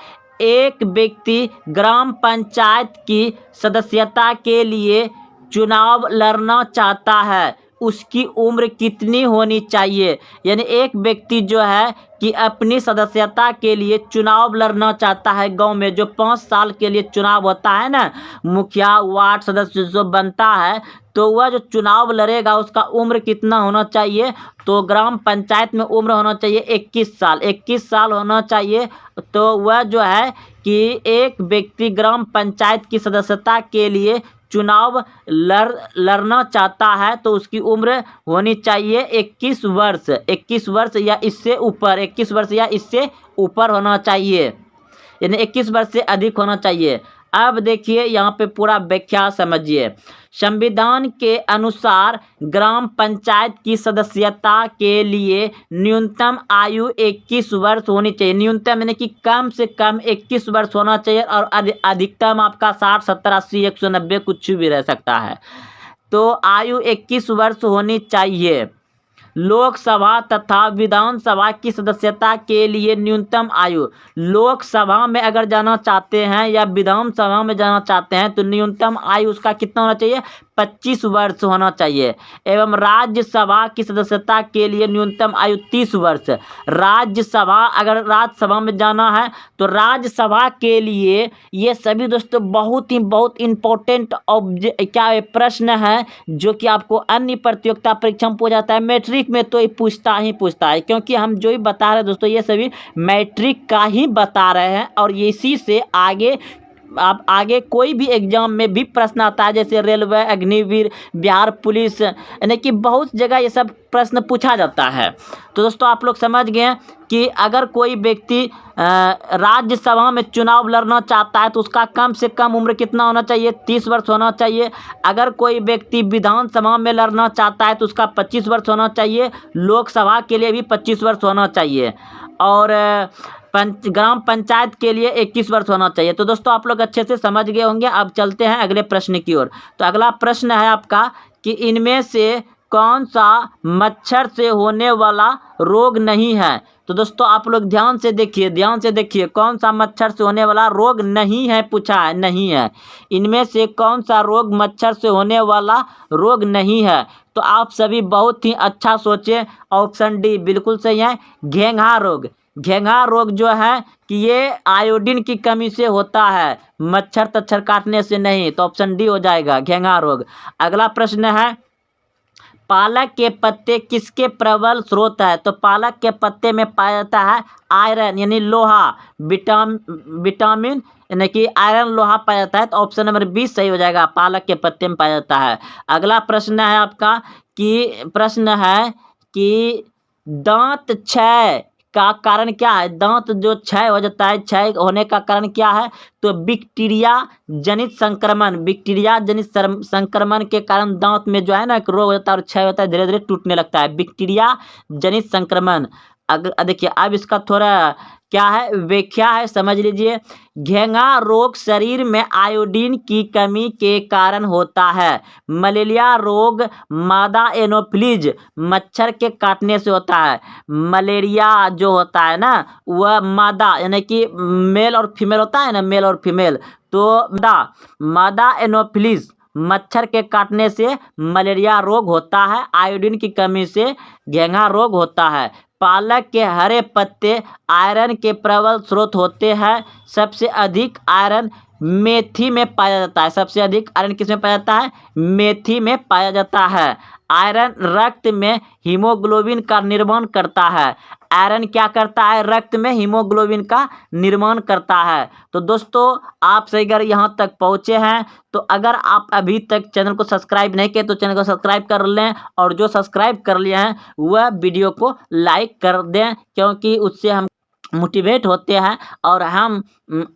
एक व्यक्ति ग्राम पंचायत की सदस्यता के लिए चुनाव लड़ना चाहता है, उसकी उम्र कितनी होनी चाहिए? यानी एक व्यक्ति जो है कि अपनी सदस्यता के लिए चुनाव लड़ना चाहता है गांव में, जो 5 साल के लिए चुनाव होता है ना, मुखिया वार्ड सदस्य जो बनता है, तो वह जो चुनाव लड़ेगा उसका उम्र कितना होना चाहिए? तो ग्राम पंचायत में उम्र होना चाहिए 21 साल होना चाहिए। तो वह जो है कि एक व्यक्ति ग्राम पंचायत की सदस्यता के लिए चुनाव लड़ना चाहता है तो उसकी उम्र होनी चाहिए 21 वर्ष या इससे ऊपर होना चाहिए, यानी 21 वर्ष से अधिक होना चाहिए। अब देखिए यहाँ पे पूरा व्याख्या समझिए। संविधान के अनुसार ग्राम पंचायत की सदस्यता के लिए न्यूनतम आयु 21 वर्ष होनी चाहिए। न्यूनतम यानी कि कम से कम 21 वर्ष होना चाहिए और अधिकतम आपका 60, 70, 80, 190 कुछ भी रह सकता है। तो आयु 21 वर्ष होनी चाहिए। लोकसभा तथा विधानसभा की सदस्यता के लिए न्यूनतम आयु, लोकसभा में अगर जाना चाहते हैं या विधानसभा में जाना चाहते हैं तो न्यूनतम आयु उसका कितना होना चाहिए? 25 वर्ष होना चाहिए। एवं राज्यसभा की सदस्यता के लिए न्यूनतम आयु 30 वर्ष। अगर राज्यसभा में जाना है तो राज्यसभा के लिए ये सभी दोस्तों बहुत इंपॉर्टेंट प्रश्न है जो कि आपको अन्य प्रतियोगिता परीक्षा में पूछा जाता है। मैट्रिक में तो ये पूछता है, क्योंकि हम जो ही बता रहे हैं दोस्तों ये सभी मैट्रिक का ही बता रहे हैं और इसी से आगे कोई भी एग्जाम में भी प्रश्न आता है, जैसे रेलवे, अग्निवीर, बिहार पुलिस, यानी कि बहुत जगह ये सब प्रश्न पूछा जाता है। तो दोस्तों आप लोग समझ गए कि अगर कोई व्यक्ति राज्यसभा में चुनाव लड़ना चाहता है तो उसका कम से कम उम्र कितना होना चाहिए? 30 वर्ष होना चाहिए। अगर कोई व्यक्ति विधानसभा में लड़ना चाहता है तो उसका 25 वर्ष होना चाहिए। लोकसभा के लिए भी 25 वर्ष होना चाहिए और ग्राम पंचायत के लिए 21 वर्ष होना चाहिए। तो दोस्तों आप लोग अच्छे से समझ गए होंगे। अब चलते हैं अगले प्रश्न की ओर। तो अगला प्रश्न है आपका कि इनमें से कौन सा मच्छर से होने वाला रोग नहीं है? तो दोस्तों आप लोग ध्यान से देखिए कौन सा मच्छर से होने वाला रोग नहीं है, पूछा है, नहीं है। इनमें से कौन सा रोग मच्छर से होने वाला रोग नहीं है? तो आप सभी बहुत ही अच्छा सोचे। ऑप्शन डी बिल्कुल सही है, घेंघा रोग जो है कि ये आयोडीन की कमी से होता है, मच्छर काटने से नहीं। तो ऑप्शन डी हो जाएगा, घेंघा रोग। अगला प्रश्न है, पालक के पत्ते किसके प्रबल स्रोत है? तो पालक के पत्ते में पाया जाता है आयरन यानी लोहा, विटामिन यानी कि आयरन लोहा पाया जाता है। तो ऑप्शन नंबर 20 सही हो जाएगा, पालक के पत्ते में पाया जाता है। अगला प्रश्न है आपका कि दांत क्षय का कारण क्या है? दांत जो क्षय हो जाता है, क्षय होने का कारण क्या है? तो बैक्टीरिया जनित संक्रमण के कारण दांत में जो है ना एक रोग होता है और क्षय होता है, धीरे धीरे टूटने लगता है, बैक्टीरिया जनित संक्रमण। अगर देखिए अब इसका थोड़ा क्या है व्याख्या है, समझ लीजिए। घेंघा रोग शरीर में आयोडीन की कमी के कारण होता है। मलेरिया रोग मादा एनोफ्िलीज मच्छर के काटने से होता है। मलेरिया जो होता है ना वह मादा यानी कि मेल और फीमेल होता है ना, मेल और फीमेल, तो मादा एनोफ्िलीज मच्छर के काटने से मलेरिया रोग होता है। आयोडीन की कमी से घेंघा रोग होता है। पालक के हरे पत्ते आयरन के प्रबल स्रोत होते हैं। सबसे अधिक आयरन मेथी में पाया जाता है। सबसे अधिक आयरन किसमें पाया जाता है? मेथी में पाया जाता है। आयरन रक्त में हीमोग्लोबिन का निर्माण करता है। आयरन क्या करता है? रक्त में हीमोग्लोबिन का निर्माण करता है। तो दोस्तों आप से अगर यहाँ तक पहुँचे हैं तो अगर आप अभी तक चैनल को सब्सक्राइब नहीं किए तो चैनल को सब्सक्राइब कर लें, और जो सब्सक्राइब कर लिए हैं वह वीडियो को लाइक कर दें, क्योंकि उससे हम मोटिवेट होते हैं और हम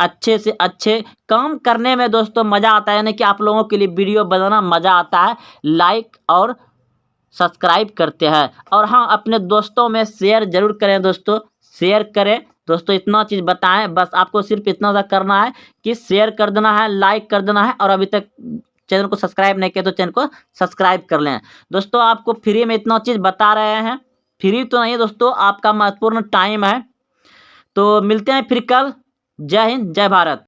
अच्छे से अच्छे काम करने में दोस्तों मज़ा आता है। यानी कि आप लोगों के लिए वीडियो बनाना मज़ा आता है, लाइक और सब्सक्राइब करते हैं। और हाँ, अपने दोस्तों में शेयर जरूर करें दोस्तों, शेयर करें दोस्तों, इतना चीज़ बताएं, बस आपको सिर्फ इतना सा करना है कि शेयर कर देना है, लाइक कर देना है, और अभी तक चैनल को सब्सक्राइब नहीं किया तो चैनल को सब्सक्राइब कर लें। दोस्तों आपको फ्री में इतना चीज़ बता रहे हैं, फ्री तो नहीं है दोस्तों, आपका महत्वपूर्ण टाइम है। तो मिलते हैं फिर कल। जय हिंद, जय भारत।